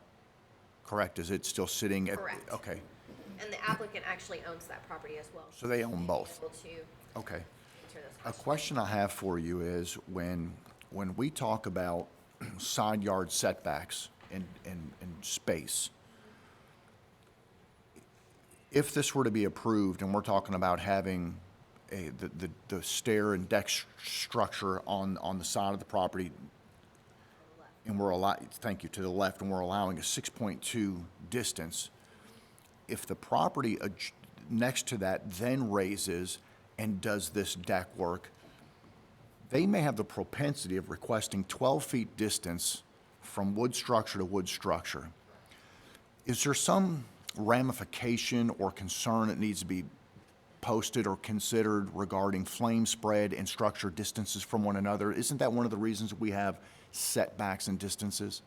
correct? Is it still sitting at? Correct. Okay, And the applicant actually owns that property as well. so they own both. Able to Okay. answer those A questions. question I have for you is when we talk about side yard setbacks and space, if this were to be approved and we're talking about having the stair and deck structure on the side of the property, and thank you, to the left, and we're allowing a 6.2 distance, if the property next to that then raises and does this deck work, they may have the propensity of requesting 12 feet distance from wood structure to wood structure. Is there some ramification or concern that needs to be posted or considered regarding flame spread and structure distances from one another? Isn't that one of the reasons we have setbacks and distances?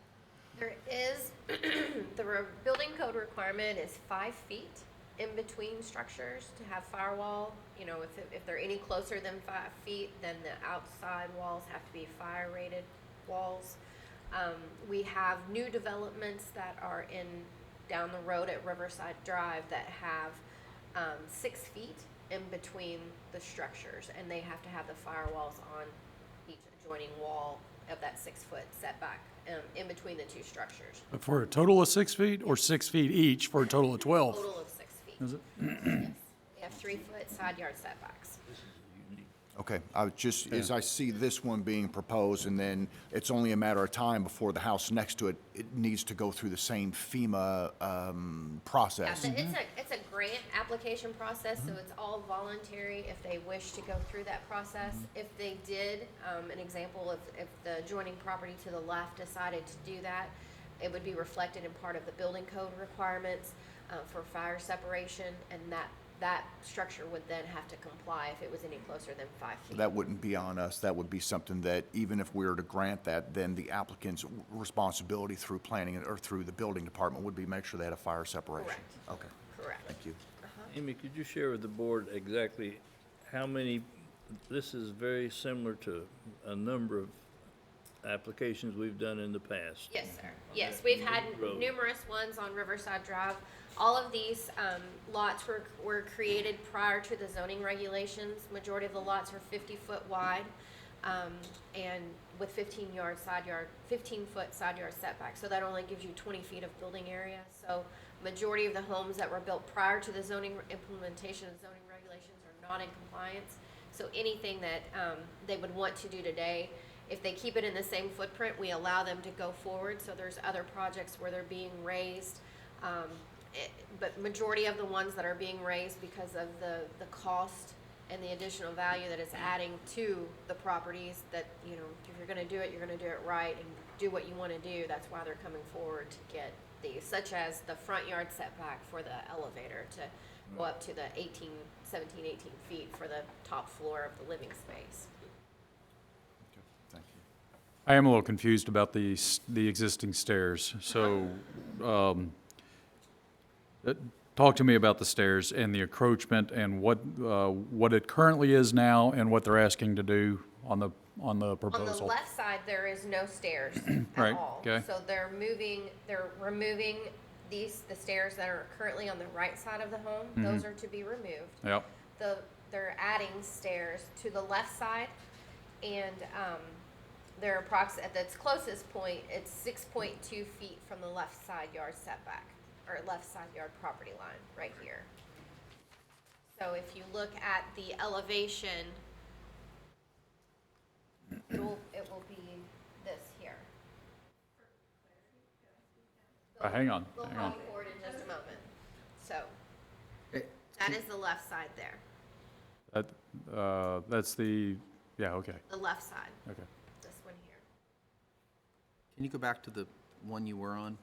There is, the building code requirement is 5 feet in between structures to have firewall. You know, if they're any closer than 5 feet, then the outside walls have to be fire rated walls. We have new developments that are down the road at Riverside Drive that have 6 feet in between the structures, and they have to have the firewalls on each adjoining wall of that 6-foot setback in between the 2 structures. For a total of 6 feet or 6 feet each for a total of 12? Total of 6 feet. Is it? Yes. We have 3-foot side yard setbacks. Okay, I was just, as I see this one being proposed, and then it's only a matter of time before the house next to it, it needs to go through the same FEMA Yeah, process. so it's a grant application process, so it's all voluntary if they wish to go through that process. If they did, an example, if the adjoining property to the left decided to do that, it would be reflected in part of the building code requirements for fire separation, and that structure would then have to comply if it was any closer than 5 feet. That wouldn't be on us. That would be something that, even if we were to grant that, then the applicant's responsibility through planning or through the building department would be make sure they had a fire separation. Correct. Okay, Correct. thank you. Amy, could you share with the board exactly how many, this is very similar to a number of applications we've done in the past. Yes, sir. Yes, we've had Road. numerous ones on Riverside Drive. All of these lots were created prior to the zoning regulations. Majority of the lots are 50-foot wide and with 15-foot side yard setback. So that only gives you 20 feet of building area. So majority of the homes that were built prior to the zoning implementation of zoning regulations are not in compliance. So anything that they would want to do today, if they keep it in the same footprint, we allow them to go forward. So there's other projects where they're being raised. But majority of the ones that are being raised because of the cost and the additional value that it's adding to the properties that, you know, if you're gonna do it, you're gonna do it right and do what you wanna do. That's why they're coming forward to get these, such as the front yard setback for the elevator to go up to the 17, 18 feet for the top floor of the living space. Okay, thank you. I am a little confused about the existing stairs. So, talk to me about the stairs and the encroachment and what it currently is now and what they're asking to do on the On the proposal. left side, there is no stairs Right, at all. okay. So they're removing the stairs that are currently on the right side of the home. Those are to be removed. Yep, They're adding stairs to the left side, and they're at its closest point, it's 6.2 feet from the left side yard setback, or left side yard property line, right here. So if you look at the elevation, it will be this here. hang on, We'll hang walk on. forward in just a moment. So Eh, that is the left side there, That's yeah, okay, the left side, okay. this one here. Can you go back to the one you were on?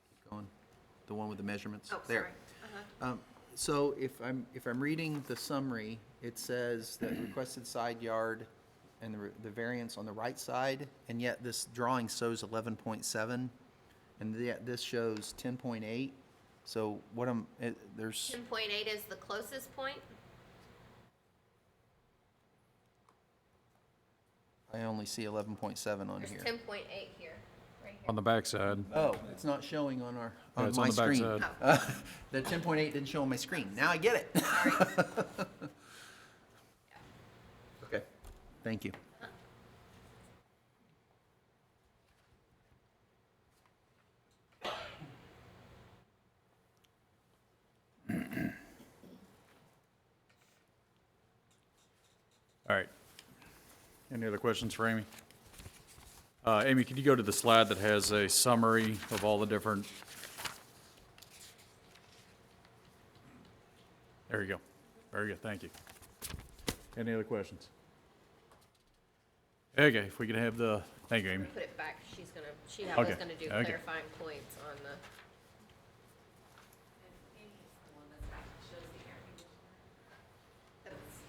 Keep going. The one with the measurements? Oh, There. sorry. Uh-huh. So if I'm reading the summary, it says that requested side yard and the variance on the right side, and yet this drawing shows 11.7, and yet this shows 10.8. So there's, 10.8 is the closest point. I only see 11.7 on There's here. 10.8 here, right On here. the backside. Oh, it's not showing on Yeah, it's on my the screen. backside. The 10.8 didn't show on my screen. Now I get it. Sorry. Okay, thank you. All right. Any other questions for Amy? Amy, could you go to the slide that has a summary of all the different? There you go. Very good, thank you. Any other questions? Okay, if we could have thank you, Amy. Put it back, she was Okay, gonna do okay. clarifying points on the.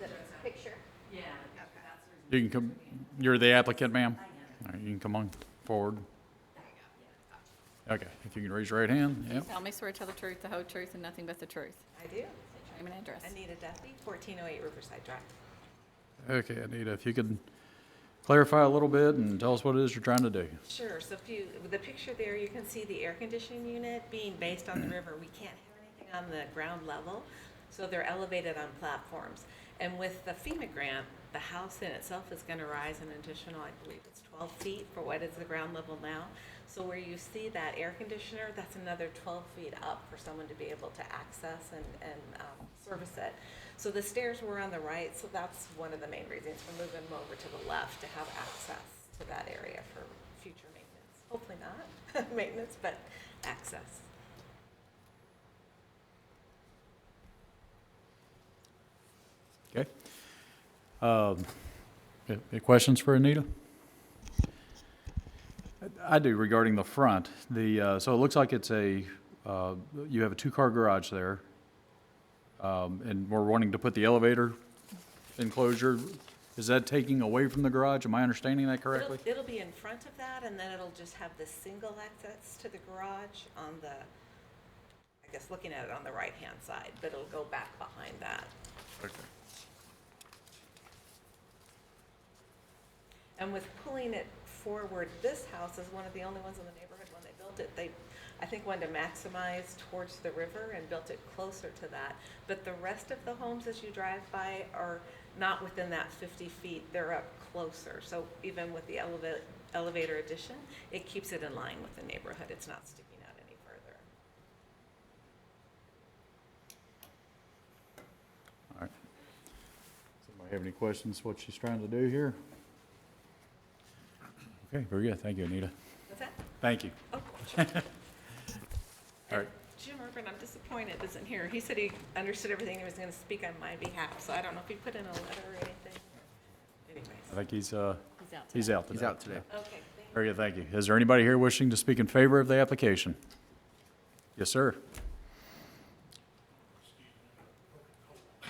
The picture? Yeah. Okay. You can come, you're the applicant, ma'am? All right, you can come on forward. Okay, if you can raise your right hand, yep. Tell me, swear to tell the truth, the whole truth, and nothing but the truth. I do. Name and address. Anita Duffy, 1408 Riverside Drive. Okay, Anita, if you could clarify a little bit and tell us what it is you're trying to do. Sure, so the picture there, you can see the air conditioning unit being based on the river. We can't have anything on the ground level, so they're elevated on platforms. And with the FEMA grant, the house in itself is gonna rise an additional, I believe it's 12 feet for what is the ground level now. So where you see that air conditioner, that's another 12 feet up for someone to be able to access and service it. So the stairs were on the right, so that's one of the main reasons for moving them over to the left, to have access to that area for future maintenance. Hopefully not maintenance, but access. Okay. Any questions for Anita? I do regarding the front. So it looks like it's you have a two-car garage there. And we're wanting to put the elevator enclosure. Is that taking away from the garage? Am I understanding that correctly? It'll be in front of that, and then it'll just have the single access to the garage on the, I guess, looking at it on the right-hand side, but it'll go back behind that. Okay. And with pulling it forward, this house is one of the only ones in the neighborhood, when they built it, they, I think, wanted to maximize towards the river and built it closer to that. But the rest of the homes as you drive by are not within that 50 feet, they're up closer. So even with the elevator addition, it keeps it in line with the neighborhood, it's not sticking out any further. All right. Somebody have any questions what she's trying to do here? Okay, very good. Thank you, Anita. What's that? Thank you. Oh, All right. Jim Urban, I'm disappointed, isn't here. He said he understood everything, he was gonna speak on my behalf, so I don't know if he put in a letter or anything. Anyways, I think he's out he's out today. He's out today. okay, thank you. Very good, thank you. Is there anybody here wishing to speak in favor of the application? Yes, sir. Do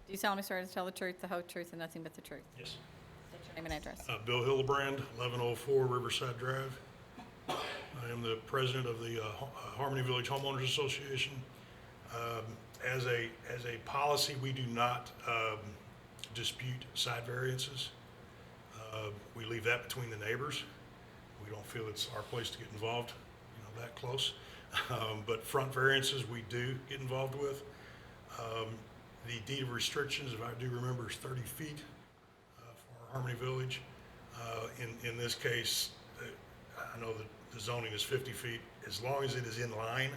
you solemnly swear to tell the truth, the whole truth, and nothing but the truth? Yes. State your name and address. Bill Hildebrand, 1104 Riverside Drive. I am the president of the Harmony Village Homeowners Association. As a policy, we do not dispute side variances. We leave that between the neighbors. We don't feel it's our place to get involved, that close. But front variances, we do get involved with. The deed of restrictions, if I do remember, is 30 feet for our Harmony Village. In this case, I know that the zoning is 50 feet. As long as it is in line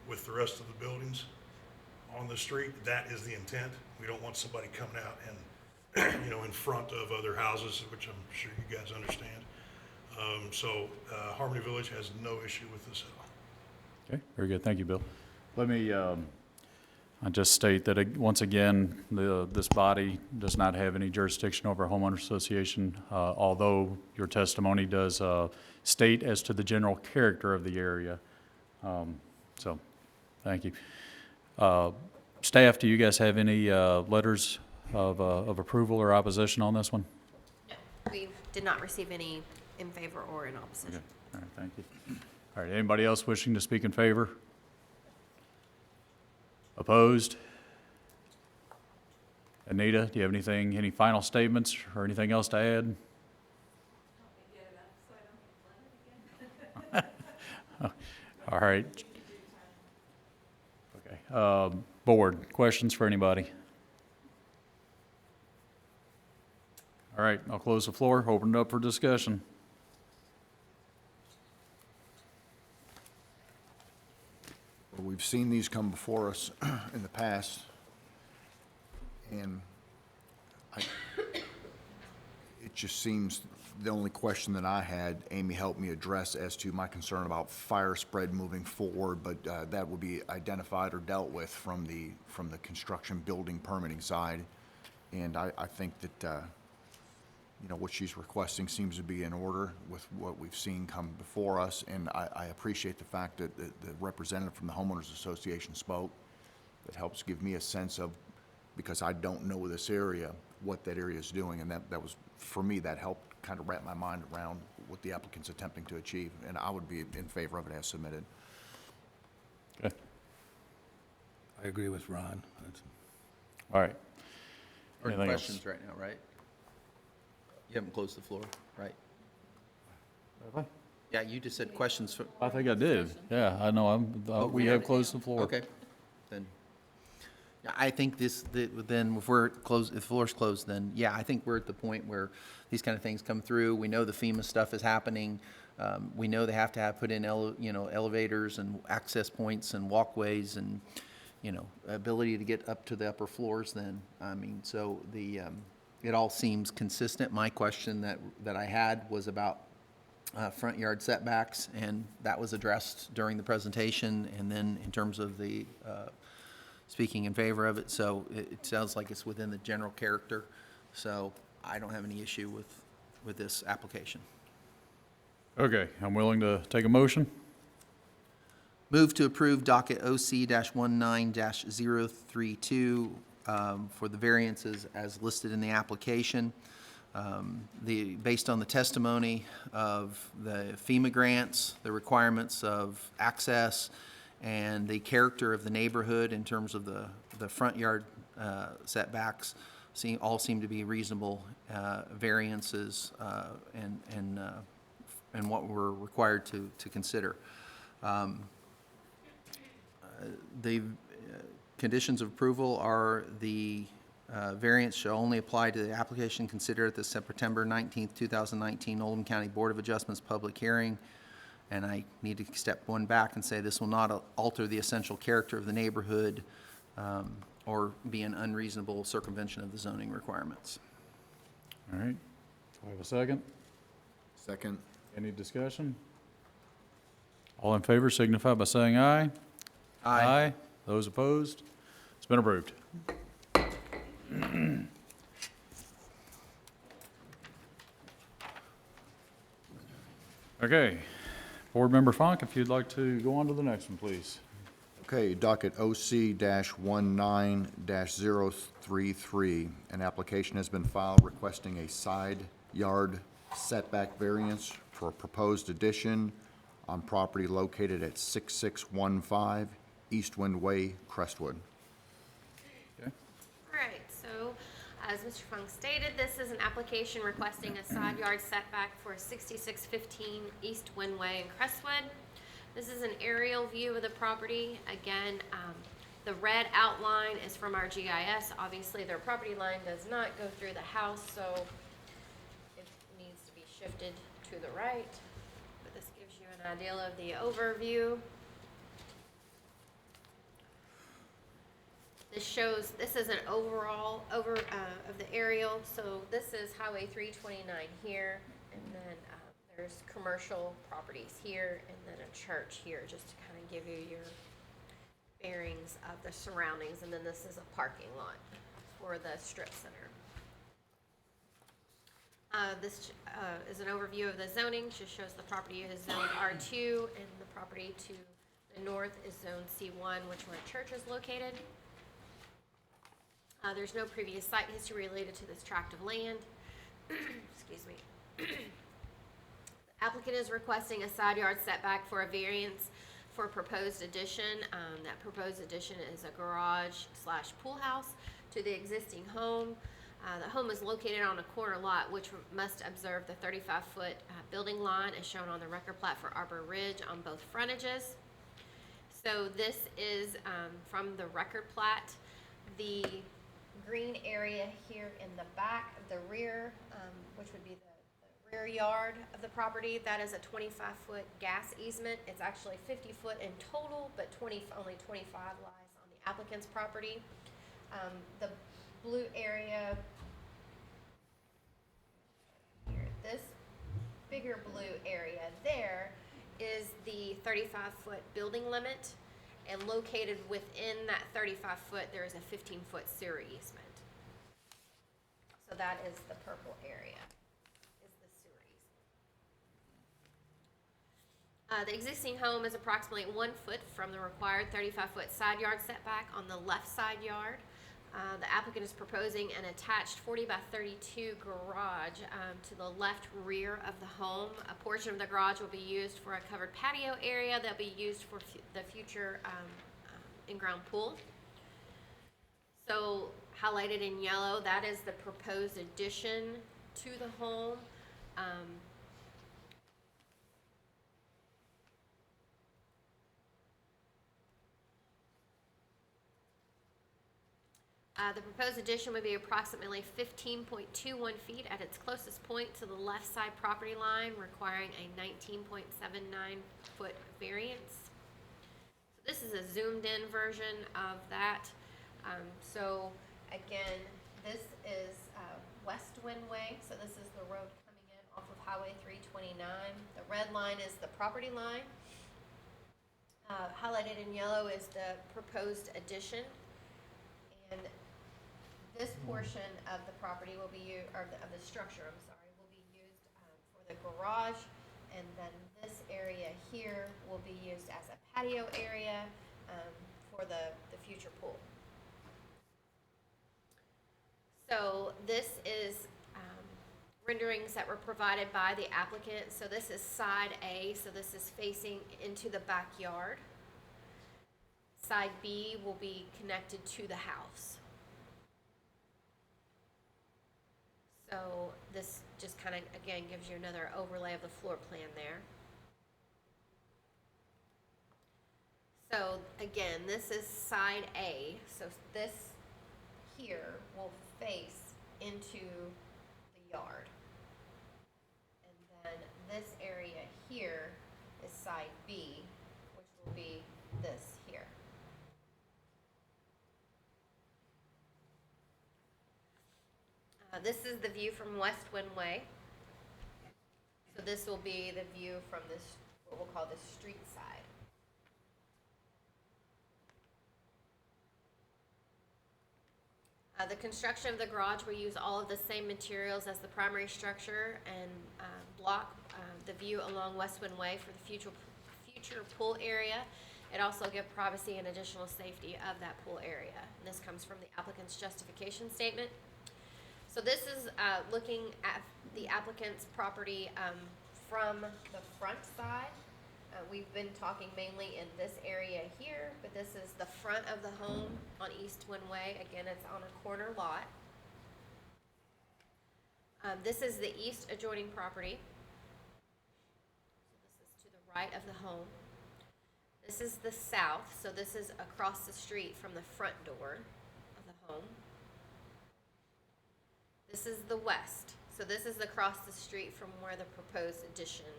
with the rest of the buildings on the street, that is the intent. We don't want somebody coming out and, in front of other houses, which I'm sure you guys understand. So Harmony Village has no issue with this at all. Okay, very good, thank you, Bill. Let me I just state that, once again, this body does not have any jurisdiction over a homeowner association, although your testimony does state as to the general character of the area. So, thank you. Staff, do you guys have any letters of approval or opposition on this one? We did not receive any in favor or in opposition. Okay, all right, thank you. All right, anybody else wishing to speak in favor? Opposed? Anita, do you have anything, any final statements or anything else to add? All right. Okay. Board, questions for anybody? All right, I'll close the floor, open it up for discussion. We've seen these come before us in the past, and it just seems the only question that I had, Amy helped me address as to my concern about fire spread moving forward, but that will be identified or dealt with from the construction building permitting side. And I think that what she's requesting seems to be in order with what we've seen come before us, and I appreciate the fact that the representative from the Homeowners Association spoke. That helps give me a sense of, because I don't know this area, what that area is doing, and that was, for me, that helped kind of wrap my mind around what the applicant's attempting to achieve, and I would be in favor of it as submitted. Okay, I agree with Ron. all right. Or Anything else? questions right now, right? You haven't closed the floor, right? Have Yeah, you just said questions for, I think I did. Yeah, I know, we have closed the floor. okay. Then, yeah, I think then if we're closed, if the floor's closed, then, yeah, I think we're at the point where these kind of things come through. We know the FEMA stuff is happening. We know they have to put in elevators and access points and walkways and, ability to get up to the upper floors then. I mean, so it all seems consistent. My question that I had was about front yard setbacks, and that was addressed during the presentation, and then in terms of the speaking in favor of it. So it sounds like it's within the general character, so I don't have any issue with this application. Okay, I'm willing to take a motion. Move to approve docket OC-19-032 for the variances as listed in the application. Based on the testimony of the FEMA grants, the requirements of access, and the character of the neighborhood in terms of the front yard setbacks, all seem to be reasonable variances and what we're required to consider. The conditions of approval are the variance shall only apply to the application considered at the September 19th, 2019 Oldham County Board of Adjustments public hearing. And I need to step one back and say this will not alter the essential character of the neighborhood or be an unreasonable circumvention of the zoning requirements. All right, do I have a second? Second. Any discussion? All in favor signify by saying aye. Aye. Those opposed? It's been approved. Okay. Board Member Funk, if you'd like to go on to the next one, please. Okay, docket OC-19-033, an application has been filed requesting a side yard setback variance for a proposed addition on property located at 6615 East Wind Way, Crestwood. Okay. All right, so as Mr. Funk stated, this is an application requesting a side yard setback for 6615 East Windway in Crestwood. This is an aerial view of the property. Again, the red outline is from our GIS. Obviously, their property line does not go through the house, so it needs to be shifted to the right. But this gives you an idea of the overview. This is an overall of the aerial. So this is Highway 329 here, and then there's commercial properties here, and then a church here, just to kind of give you your bearings of the surroundings. And then this is a parking lot for the strip center. This is an overview of the zoning. Just shows the property is zoned R2, and the property to the north is zoned C1, which where a church is located. There's no previous site history related to this tract of land. Excuse me. The applicant is requesting a side yard setback for a variance for a proposed addition. That proposed addition is a garage / pool house to the existing home. The home is located on a corner lot, which must observe the 35-foot building line as shown on the record plat for Arbor Ridge on both frontages. So this is from the record plat. The green area here in the back, the rear, which would be the rear yard of the property, that is a 25-foot gas easement. It's actually 50 foot in total, but only 25 lies on the applicant's property. The blue area here, this bigger blue area there is the 35-foot building limit, and located within that 35-foot, there is a 15-foot sewer easement. So that is the purple area, is the sewer easement. The existing home is approximately 1 foot from the required 35-foot side yard setback on the left side yard. The applicant is proposing an attached 40 by 32 garage to the left rear of the home. A portion of the garage will be used for a covered patio area that'll be used for the future in-ground pool. So highlighted in yellow, that is the proposed addition to the home. The proposed addition would be approximately 15.21 feet at its closest point to the left side property line, requiring a 19.79 foot variance. So this is a zoomed in version of that. So again, this is West Windway. So this is the road coming in off of Highway 329. The red line is the property line. Highlighted in yellow is the proposed addition. And this portion of the property will be used, or of the structure, I'm sorry, will be used for the garage, and then this area here will be used as a patio area for the future pool. So this is renderings that were provided by the applicant. So this is side A, so this is facing into the backyard. Side B will be connected to the house. So this just kind of, again, gives you another overlay of the floor plan there. So again, this is side A. So this here will face into the yard. And then this area here is side B, which will be this here. This is the view from West Windway. So this will be the view from this, what we'll call the street side. The construction of the garage will use all of the same materials as the primary structure and block the view along Westwind Way for the future pool area. It also gives privacy and additional safety of that pool area. And this comes from the applicant's justification statement. So this is looking at the applicant's property from the front side. We've been talking mainly in this area here, but this is the front of the home on Eastwind Way. Again, it's on a corner lot. This is the east adjoining property. So this is to the right of the home. This is the south, so this is across the street from the front door of the home. This is the west, so this is across the street from where the proposed addition is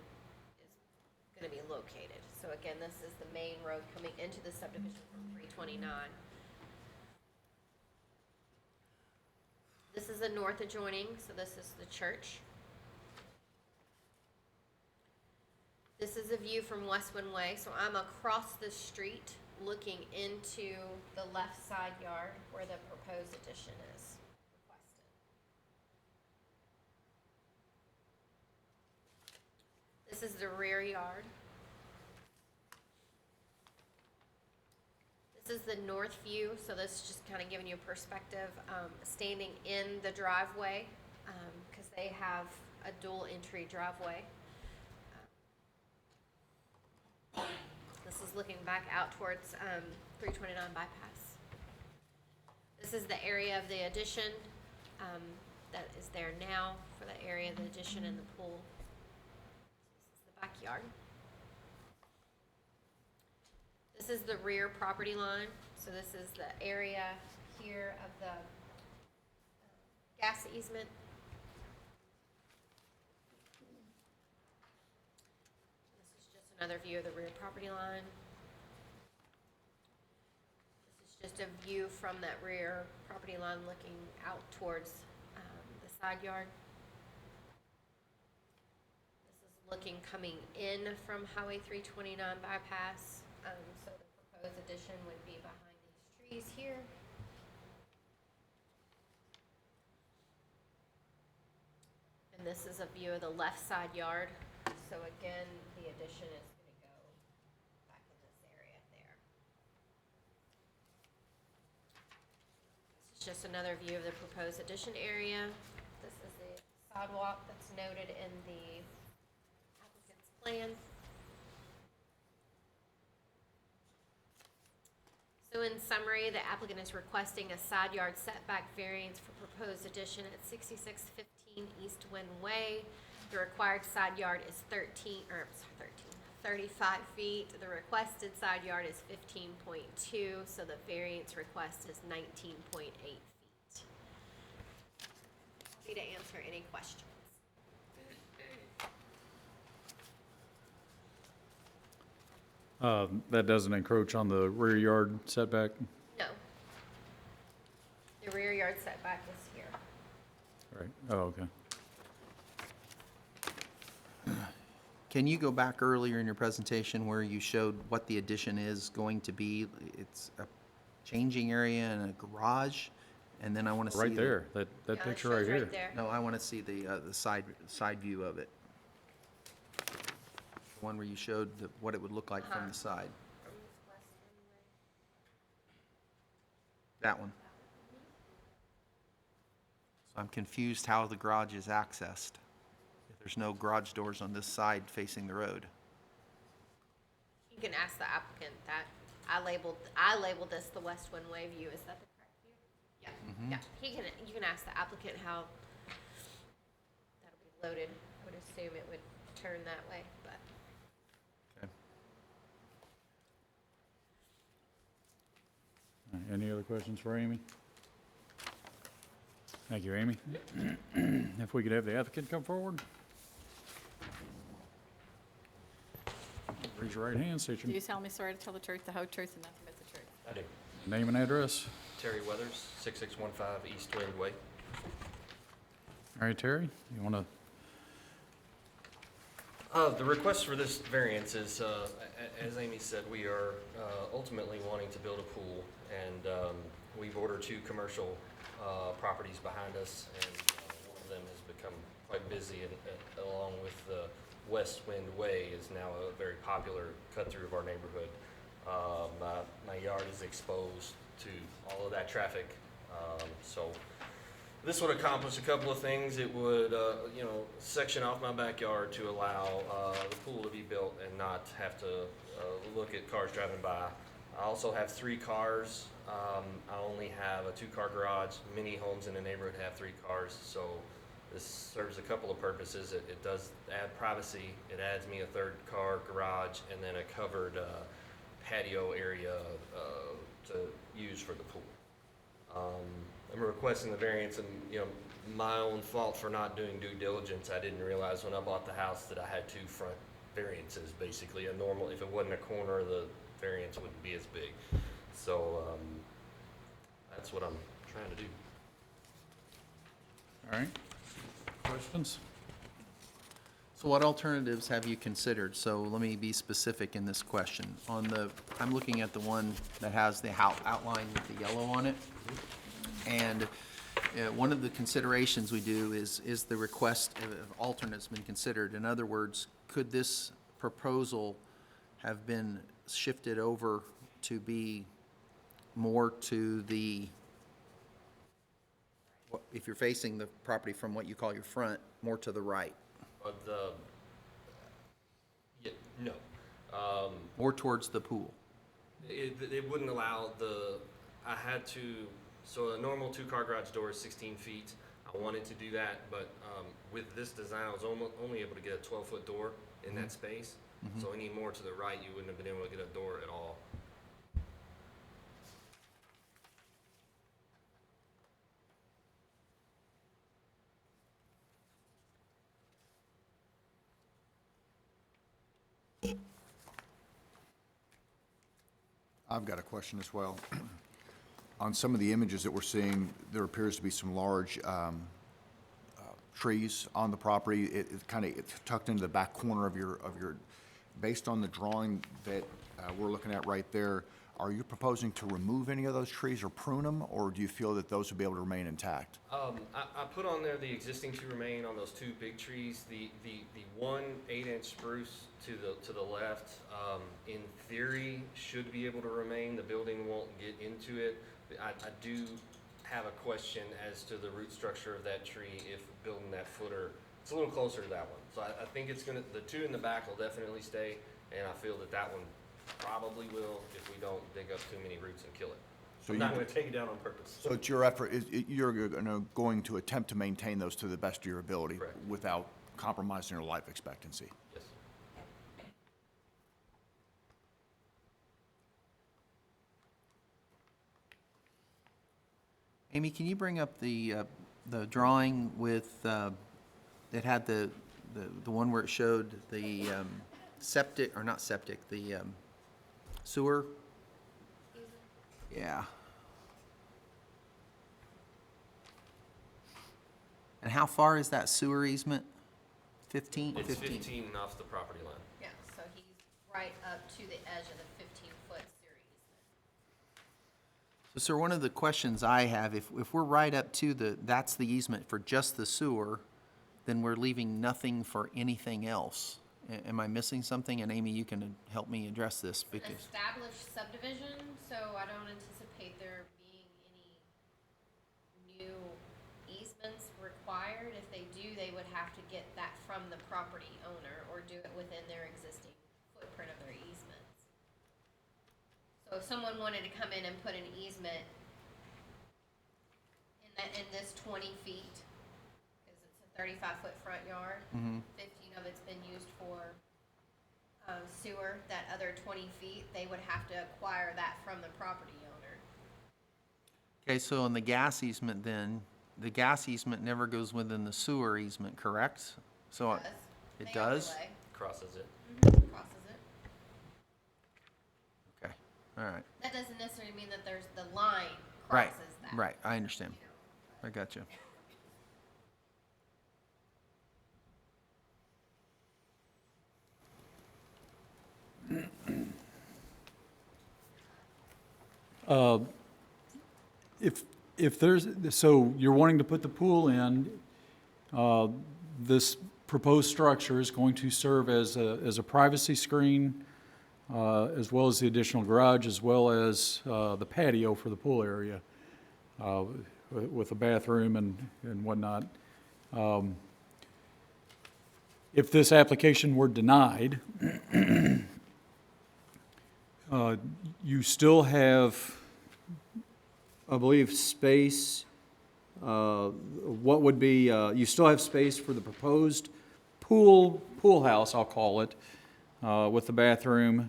going to be located. So again, this is the main road coming into the subdivision from 329. This is the north adjoining, so this is the church. This is a view from Westwind Way, so I'm across the street looking into the left side yard where the proposed addition is requested. This is the rear yard. This is the north view, so this is just kind of giving you a perspective, standing in the driveway, because they have a dual entry driveway. This is looking back out towards 329 bypass. This is the area of the addition that is there now for the area of the addition and the pool. This is the backyard. This is the rear property line. So this is the area here of the gas easement. Another view of the rear property line. This is just a view from that rear property line looking out towards the side yard. This is looking coming in from Highway 329 bypass. So the proposed addition would be behind these trees here. And this is a view of the left side yard. So again, the addition is going to go back in this area there. This is just another view of the proposed addition area. This is the sidewalk that's noted in the applicant's plan. So in summary, the applicant is requesting a side yard setback variance for proposed addition at 6615 Eastwind Way. The required side yard is 35 feet. The requested side yard is 15.2, so the variance request is 19.8 feet. Happy to answer any questions. That doesn't encroach on the rear yard setback? No. The rear yard setback is here. Right, oh, okay. Can you go back earlier in your presentation where you showed what the addition is going to be? It's a changing area and a garage, and then I want to see. Right there, that Yeah, picture it right shows here. there. No, I want to see the side view of it. The one where you showed what it would look like from the side. From Westwind Way. That one. So I'm confused how the garage is accessed. If there's no garage doors on this side facing the road. You can ask the applicant that. I labeled this the Westwind Way view. Is that the correct view? Yeah. Yeah. You can ask the applicant how that'll be loaded. I would assume it would turn that way, but. Any other questions for Amy? Thank you, Amy. If we could have the applicant come forward. Raise your right hand, state Do your you solemnly swear to tell the truth, the whole truth, and nothing but the truth? I do. name and address. Terry Weathers, 6615 East Wind Way. All right, Terry, you want to The request for this variance is, as Amy said, we are ultimately wanting to build a pool, and we've ordered 2 commercial properties behind us, and one of them has become quite busy, and along with the West Wind Way is now a very popular cut-through of our neighborhood. My yard is exposed to all of that traffic, so this would accomplish a couple of things. It would, section off my backyard to allow the pool to be built and not have to look at cars driving by. I also have 3 cars. I only have a 2-car garage. Many homes in the neighborhood have 3 cars, so this serves a couple of purposes. It does add privacy. It adds me a 3rd car garage and then a covered patio area to use for the pool. I'm requesting the variance, and my own fault for not doing due diligence. I didn't realize when I bought the house that I had 2 front variances. Basically, a normal, if it wasn't a corner, the variance wouldn't be as big. So that's what I'm trying to do. All right. Questions? So what alternatives have you considered? So let me be specific in this question. I'm looking at the one that has the outline with the yellow on it. And one of the considerations we do is the request of alternates been considered. In other words, could this proposal have been shifted over to be more to the, if you're facing the property from what you call your front, more to the right? No. More towards the pool? It wouldn't allow I had to, so a normal 2-car garage door is 16 feet. I wanted to do that, but with this design, I was only able to get a 12-foot door in that space. So any more to the right, you wouldn't have been able to get a door at all. I've got a question as well. On some of the images that we're seeing, there appears to be some large trees on the property. It's tucked into the back corner of your, based on the drawing that we're looking at right there, are you proposing to remove any of those trees or prune them, or do you feel that those will be able to remain intact? I put on there the existing to remain on those 2 big trees. The one 8-inch spruce to the left, in theory, should be able to remain. The building won't get into it. I do have a question as to the root structure of that tree if building that footer. It's a little closer to that one. So I think the 2 in the back will definitely stay, and I feel that one probably will if we don't dig up too many roots and kill it. So I'm not going to take it down on purpose. So it's your effort, you're going to attempt to maintain those to the best of your ability. Correct. Without compromising your life expectancy. Yes. Amy, can you bring up the drawing with, it had the one where it showed the septic, or not septic, the sewer? Yeah. And how far is that sewer easement? 15? It's 15 off the property line. Yeah, so he's right up to the edge of the 15-foot sewer easement. So, sir, one of the questions I have, if we're right up to that's the easement for just the sewer, then we're leaving nothing for anything else. Am I missing something? And Amy, you can help me address this because. Established subdivision, so I don't anticipate there being any new easements required. If they do, they would have to get that from the property owner or do it within their existing footprint of their easements. So if someone wanted to come in and put an easement in this 20 feet, because it's a 35-foot front yard, 15 of it's been used for sewer, that other 20 feet, they would have to acquire that from the property owner. Okay, so in the gas easement then, the gas easement never goes within the sewer easement, correct? So it They does? overlay. Crosses it. Crosses it. Okay, all right. That doesn't necessarily mean that there's the line Right, crosses that. right, I understand. I got you. If there's, so you're wanting to put the pool in, this proposed structure is going to serve as a privacy screen, as well as the additional garage, as well as the patio for the pool area, with a bathroom and whatnot. If this application were denied, you still have, I believe, space, what would be, you still have space for the proposed pool house, I'll call it, with the bathroom.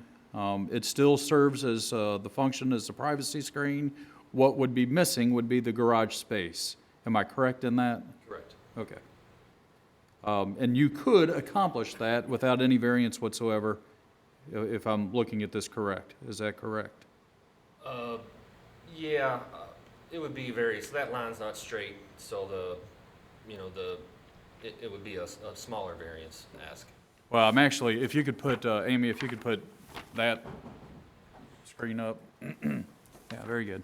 It still serves as the function as a privacy screen. What would be missing would be the garage space. Am I correct in that? Correct. Okay. And you could accomplish that without any variance whatsoever, if I'm looking at this correct. Is that correct? Yeah, it would be very, so that line's not straight, so it would be a smaller variance ask. Well, I'm actually, if you could put, Amy, if you could put that screen up. Yeah, very good.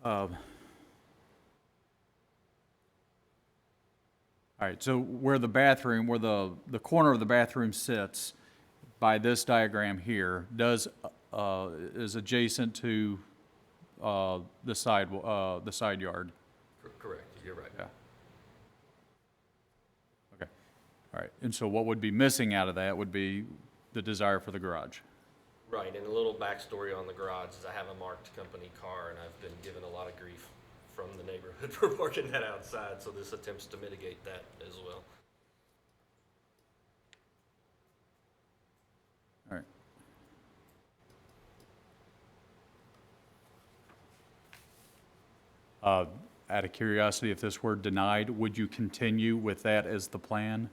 All right, so where the bathroom, where the corner of the bathroom sits by this diagram here, is adjacent to the side yard. Correct, you're right. Yeah. Okay. All right, and so what would be missing out of that would be the desire for the garage. Right, and a little backstory on the garage is I have a marked company car, and I've been given a lot of grief from the neighborhood for parking that outside, so this attempts to mitigate that as well. All right. Out of curiosity, if this were denied, would you continue with that as the plan?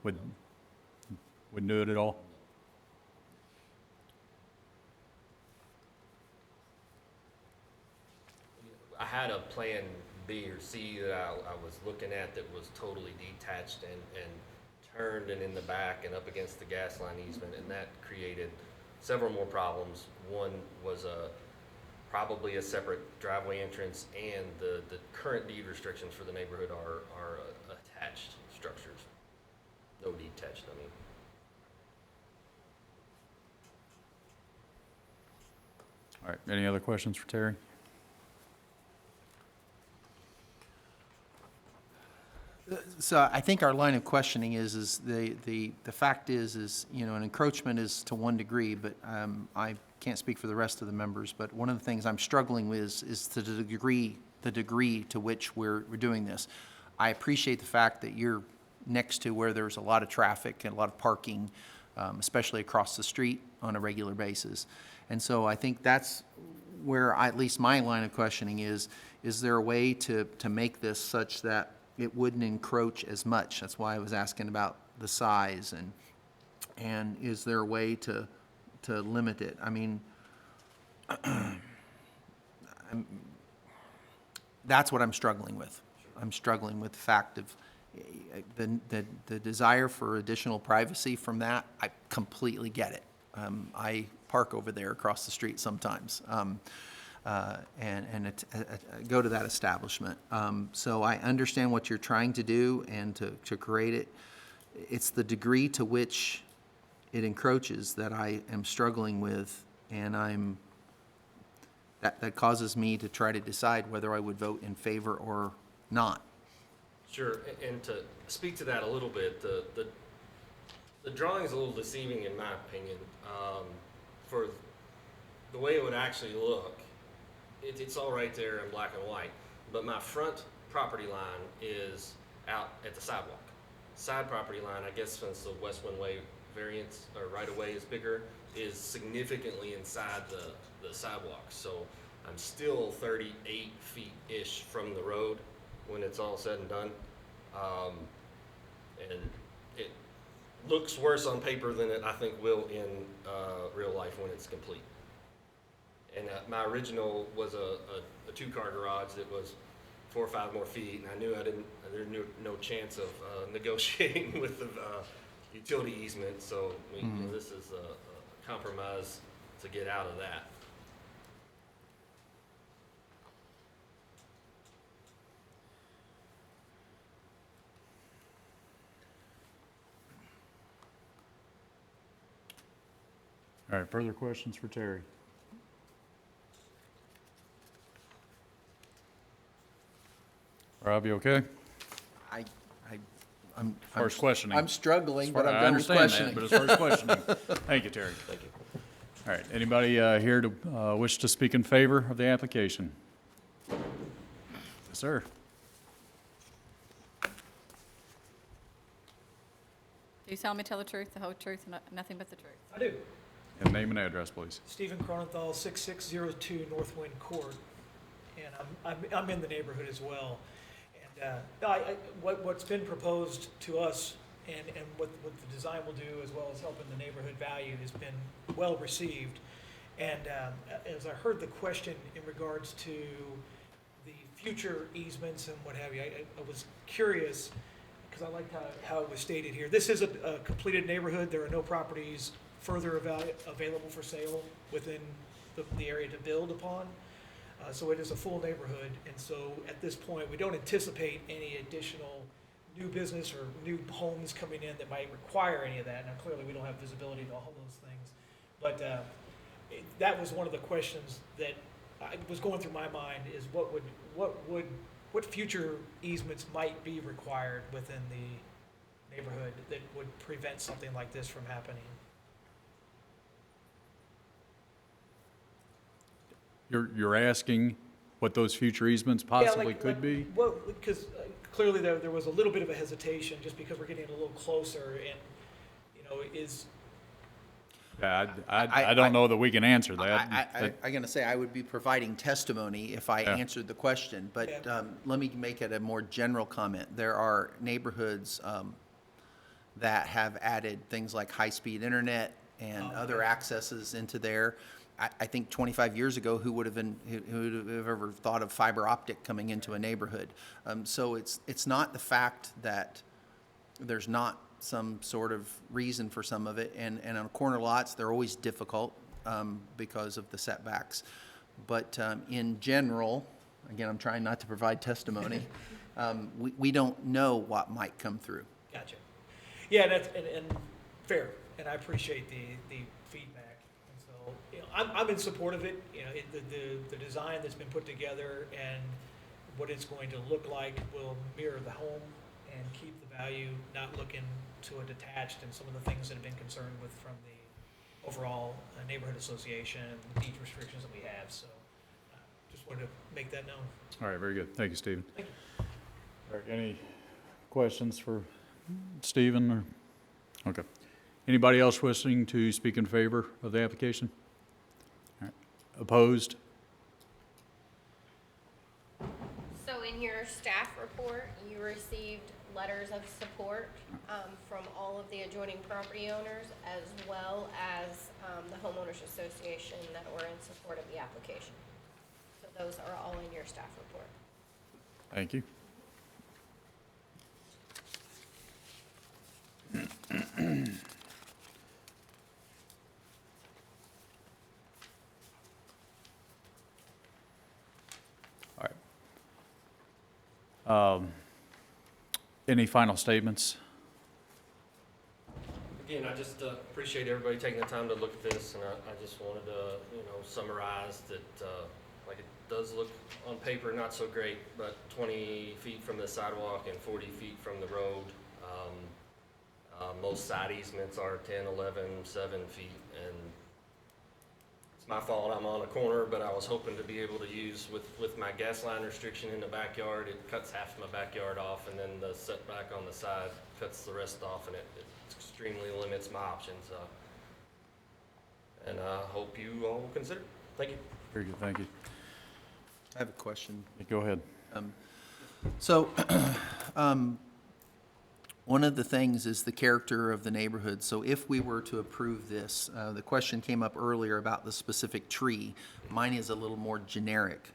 Wouldn't do it at all? I had a plan B or C that I was looking at that was totally detached and turned and in the back and up against the gas line easement, and that created several more problems. One was probably a separate driveway entrance, and the current deed restrictions for the neighborhood are attached structures. No detached, I mean. All right, any other questions for Terry? So I think our line of questioning is the fact is, you know, an encroachment is to one degree, but I can't speak for the rest of the members, but one of the things I'm struggling with is to the degree to which we're doing this. I appreciate the fact that you're next to where there's a lot of traffic and a lot of parking, especially across the street on a regular basis. And so I think that's where at least my line of questioning is there a way to make this such that it wouldn't encroach as much? That's why I was asking about the size, and is there a way to limit it? I mean, that's what I'm struggling with. I'm struggling with the fact of the desire for additional privacy from that. I completely get it. I park over there across the street sometimes. And go to that establishment. So I understand what you're trying to do and to create it. It's the degree to which it encroaches that I am struggling with, and that causes me to try to decide whether I would vote in favor or not. Sure, and to speak to that a little bit, the drawing is a little deceiving in my opinion. For the way it would actually look, it's all right there in black and white, but my front property line is out at the sidewalk. Side property line, I guess since the West Wind Way variance or right-of-way is bigger, is significantly inside the sidewalk. So I'm still 38 feet-ish from the road when it's all said and done. And it looks worse on paper than it, I think, will in real life when it's complete. And my original was a two-car garage that was 4 or 5 more feet, and I knew there was no chance of negotiating with the utility easement. So you know, this is compromise to get out of that. All right, further questions for Terry? Rob, you okay? I'm. As far as questioning. I'm struggling, but I'm I done with understand that, questioning. but as far as questioning, thank you, Terry. Thank you. All right, anybody here to wish to speak in favor of the application? Yes, sir. Do you solemnly tell the truth, the whole truth, and nothing but the truth? I do. And name and address, please. Stephen Cronenthal, 6602 Northwind Court, and I'm in the neighborhood as well. And what's been proposed to us and what the design will do, as well as helping the neighborhood value, has been well received. And as I heard the question in regards to the future easements and what have you, I was curious, because I liked how it was stated here. This is a completed neighborhood. There are no properties further available for sale within the area to build upon. So it is a full neighborhood, and so at this point, we don't anticipate any additional new business or new homes coming in that might require any of that. Now, clearly, we don't have visibility to all those things, but that was one of the questions that was going through my mind: is what future easements might be required within the neighborhood that would prevent something like this from happening? You're asking what those future easements possibly could be? Well, because clearly there was a little bit of a hesitation, just because we're getting a little closer, and, is... Yeah, I don't know that we can answer that. I'm going to say I would be providing testimony if I answered the question, but let me make it a more general comment. There are neighborhoods that have added things like high-speed internet and other accesses into there. I think 25 years ago, who would have ever thought of fiber optic coming into a neighborhood? So it's not the fact that there's not some sort of reason for some of it, and on corner lots, they're always difficult because of the setbacks. But in general, again, I'm trying not to provide testimony, we don't know what might come through. Gotcha. Yeah, and fair, and I appreciate the feedback. I'm in support of it. The design that's been put together and what it's going to look like will mirror the home and keep the value, not looking to a detached, and some of the things that have been concerned with from the overall neighborhood association and deed restrictions that we have. So just wanted to make that known. All right, very good. Thank you, Stephen. Thank you. All right, any questions for Stephen? Okay. Anybody else wishing to speak in favor of the application? All right. Opposed? So in your staff report, you received letters of support from all of the adjoining property owners, as well as the homeowners association that were in support of the application. So those are all in your staff report. Thank you. All right. Any final statements? Again, I just appreciate everybody taking the time to look at this, and I just wanted to, summarize that, like, it does look on paper not so great, but 20 feet from the sidewalk and 40 feet from the road. Most side easements are 10, 11, 7 feet, and it's my fault I'm on a corner, but I was hoping to be able to use, with my gas line restriction in the backyard, it cuts half my backyard off, and then the setback on the side cuts the rest off, and it extremely limits my options. And I hope you all will consider it. Thank you. Very good, thank you. I have a question. Go ahead. So, one of the things is the character of the neighborhood. So if we were to approve this, the question came up earlier about the specific tree. Mine is a little more generic,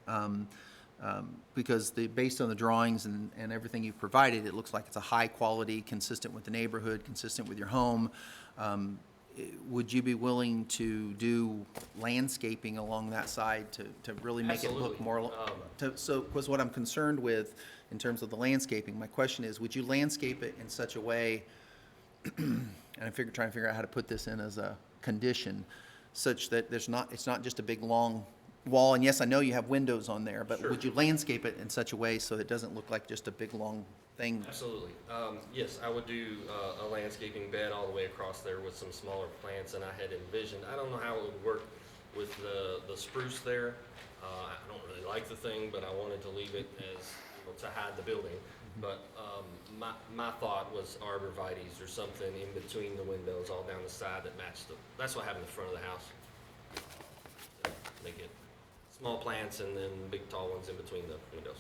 because based on the drawings and everything you've provided, it looks like it's a high quality, consistent with the neighborhood, consistent with your home. would you be willing to do landscaping along that side to really make it look Absolutely. more? Because what I'm concerned with in terms of the landscaping, my question is, would you landscape it in such a way, and trying to figure out how to put this in as a condition, such that it's not just a big long wall, and yes, I know you have windows on there, but Sure. would you landscape it in such a way so it doesn't look like just a big long thing? Absolutely. Yes, I would do a landscaping bed all the way across there with some smaller plants, and I had envisioned, I don't know how it would work with the spruce there. I don't really like the thing, but I wanted to leave it as, to hide the building. But my thought was arborvitaes or something in between the windows, all down the side that matched that's what I have in the front of the house. Make it small plants and then big tall ones in between the windows.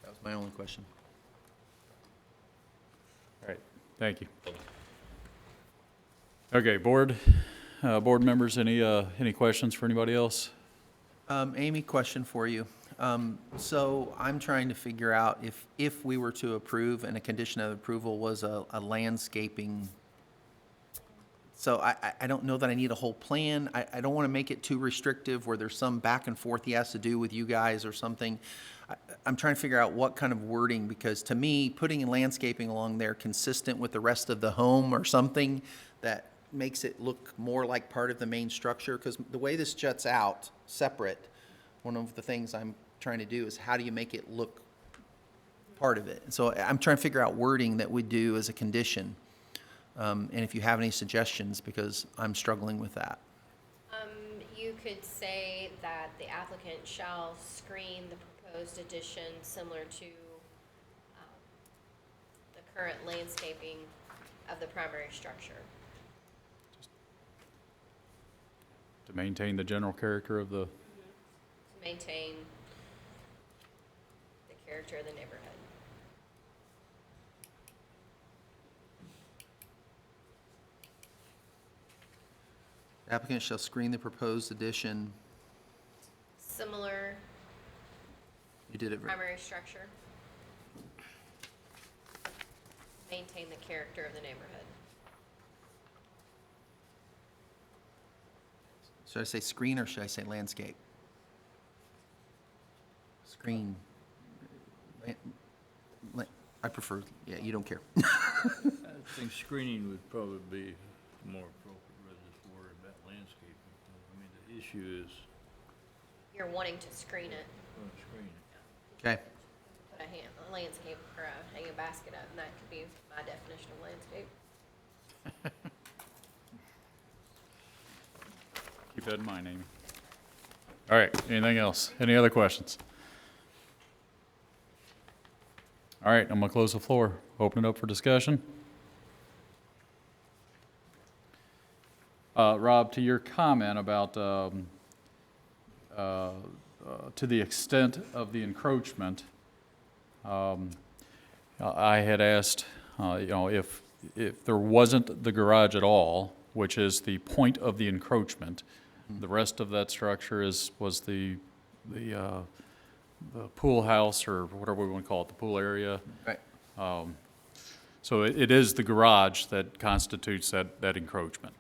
That was my only question. All right, thank you. Thank you. Okay, board members, any questions for anybody else? Amy, question for you. So I'm trying to figure out if we were to approve and a condition of approval was a landscaping. So I don't know that I need a whole plan. I don't want to make it too restrictive where there's some back and forth he has to do with you guys or something. I'm trying to figure out what kind of wording, because to me, putting in landscaping along there consistent with the rest of the home or something that makes it look more like part of the main structure, because the way this juts out separate, one of the things I'm trying to do is how do you make it look part of it? So I'm trying to figure out wording that we do as a condition. And if you have any suggestions, because I'm struggling with that. You could say that the applicant shall screen the proposed addition similar to the current landscaping of the primary structure. To maintain the general character of the, To maintain the character of the neighborhood. Applicant shall screen the proposed addition. Similar You did it right. primary structure. Maintain the character of the neighborhood. Should I say screen or should I say landscape? Screen. I prefer, yeah, you don't care. I think screening would probably be more appropriate rather than worry about landscaping. I mean, the issue is You're wanting to screen it. screening. Okay. Put a landscape or a hanging basket up, and that could be my definition of landscape. keep that in mind, Amy. All right, anything else? Any other questions? All right, I'm gonna close the floor, open it up for discussion. Rob, to your comment about, to the extent of the encroachment, I had asked, if there wasn't the garage at all, which is the point of the encroachment, the rest of that structure was the pool house, or whatever we want to call it, the pool area. Right. So it is the garage that constitutes that encroachment.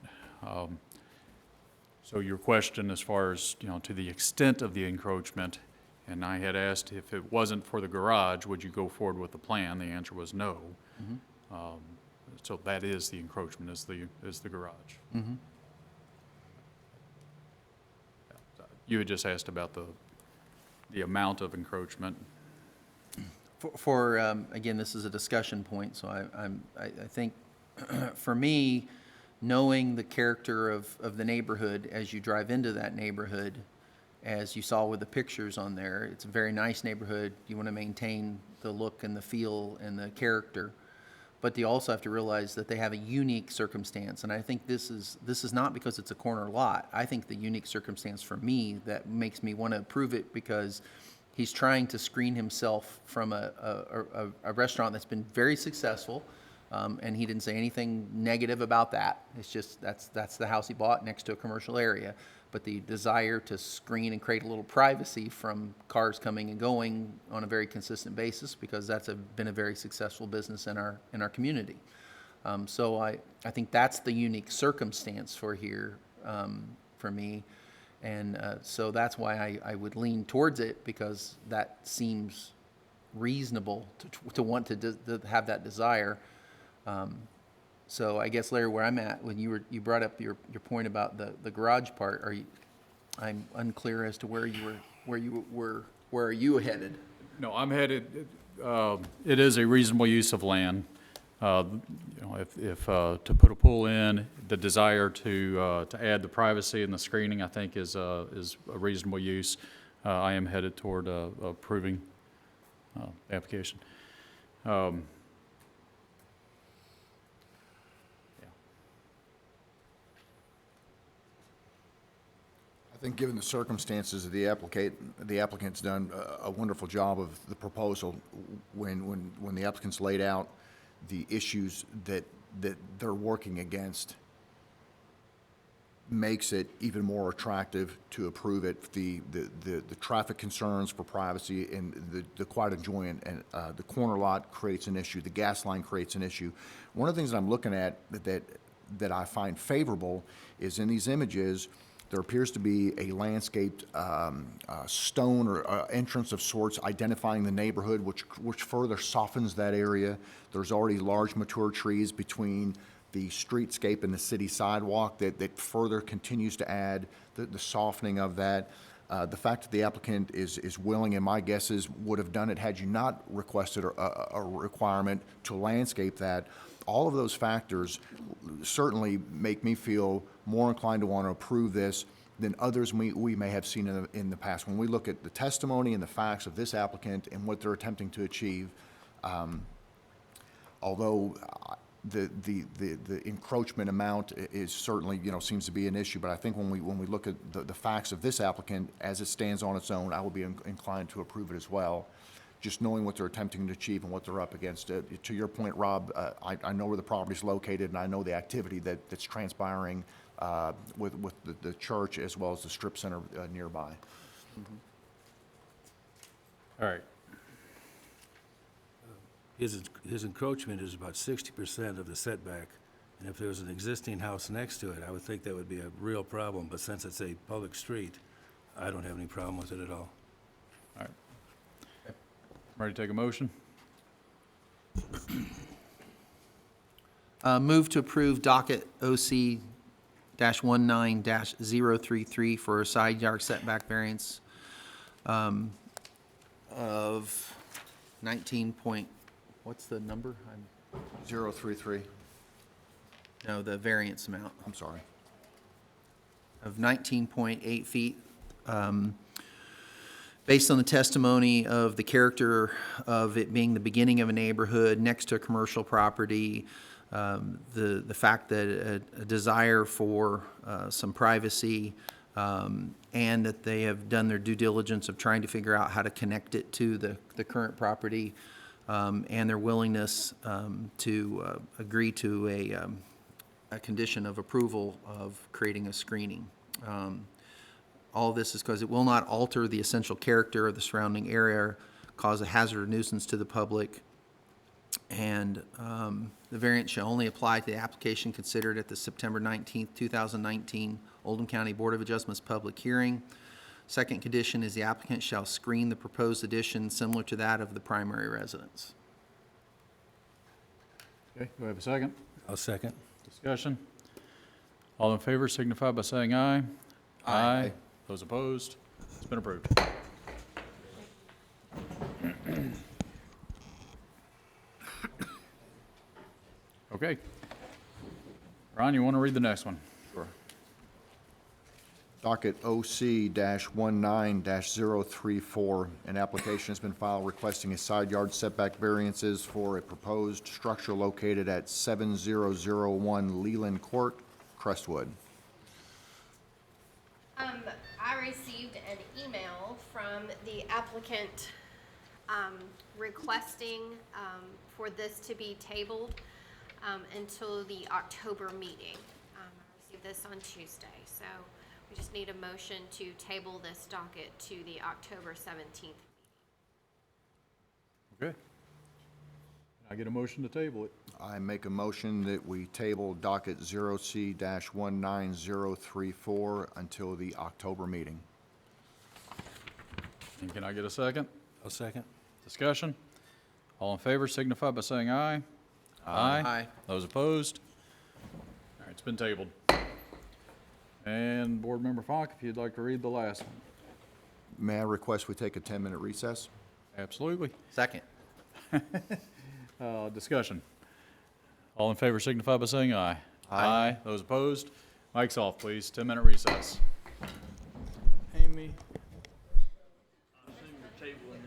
So your question as far as, to the extent of the encroachment, and I had asked if it wasn't for the garage, would you go forward with the plan? The answer was no. So that is the encroachment, is the garage. You had just asked about the amount of encroachment. Again, this is a discussion point, so I think for me, knowing the character of the neighborhood as you drive into that neighborhood, as you saw with the pictures on there, it's a very nice neighborhood. You want to maintain the look and the feel and the character, but you also have to realize that they have a unique circumstance. And I think this is not because it's a corner lot. I think the unique circumstance for me that makes me want to approve it, because he's trying to screen himself from a restaurant that's been very successful, and he didn't say anything negative about that. It's just that's the house he bought next to a commercial area. But the desire to screen and create a little privacy from cars coming and going on a very consistent basis, because that's been a very successful business in our community. So I think that's the unique circumstance for here, for me. And so that's why I would lean towards it, because that seems reasonable to want to have that desire. So I guess, Larry, where I'm at, when you brought up your point about the garage part, I'm unclear as to where are you headed? No, I'm headed, it is a reasonable use of land. If to put a pool in, the desire to add the privacy and the screening, I think is a reasonable use. I am headed toward approving the application. Yeah. I think given the circumstances, the applicant's done a wonderful job of the proposal when the applicant's laid out the issues that they're working against, makes it even more attractive to approve it. The traffic concerns for privacy and the quiet enjoyment, and the corner lot creates an issue, the gas line creates an issue. One of the things I'm looking at that I find favorable is in these images, there appears to be a landscaped stone or entrance of sorts identifying the neighborhood, which further softens that area. There's already large mature trees between the streetscape and the city sidewalk that further continues to add the softening of that. The fact that the applicant is willing, and my guess is would have done it had you not requested a requirement to landscape that, all of those factors certainly make me feel more inclined to want to approve this than others we may have seen in the past. When we look at the testimony and the facts of this applicant and what they're attempting to achieve, although the encroachment amount is certainly, seems to be an issue, but I think when we look at the facts of this applicant as it stands on its own, I will be inclined to approve it as well, just knowing what they're attempting to achieve and what they're up against. To your point, Rob, I know where the property's located, and I know the activity that's transpiring with the church as well as the strip center nearby. All right. His encroachment is about 60% of the setback, and if there was an existing house next to it, I would think that would be a real problem, but since it's a public street, I don't have any problem with it at all. All right. Ready to take a motion? Move to approve docket OC-19-033 for a side yard setback variance of 19 point, what's the number? 033. No, the variance amount I'm sorry. of 19.8 feet. Based on the testimony of the character of it being the beginning of a neighborhood next to a commercial property, the fact that a desire for some privacy, and that they have done their due diligence of trying to figure out how to connect it to the current property, and their willingness to agree to a condition of approval of creating a screening. All of this is because it will not alter the essential character of the surrounding area, cause a hazard or nuisance to the public, and the variance shall only apply to the application considered at the September 19th, 2019 Oldham County Board of Adjustments public hearing. Second condition is the applicant shall screen the proposed addition similar to that of the primary residence. Okay, do I have a second? I'll second. Discussion? All in favor signify by saying aye. Aye. Those opposed? It's been approved. Okay. Ron, you want to read the next one? Sure. Docket OC-19-034, an application has been filed requesting a side yard setback variances for a proposed structure located at 7001 Leland Court, Crestwood. I received an email from the applicant requesting for this to be tabled until the October meeting. I received this on Tuesday, so we just need a motion to table this docket to the October 17th meeting. Okay. I get a motion to table it. I make a motion that we table docket 0C-19034 until the October meeting. And can I get a second? I'll second. Discussion? All in favor signify by saying aye. Aye. Those opposed? All right, it's been tabled. And Board Member Falk, if you'd like to read the last one. May I request we take a 10-minute recess? Absolutely. Second. Discussion. All in favor signify by saying aye. Aye. Those opposed? Mike's off, please. 10-minute recess. Amy? I assume you're tabling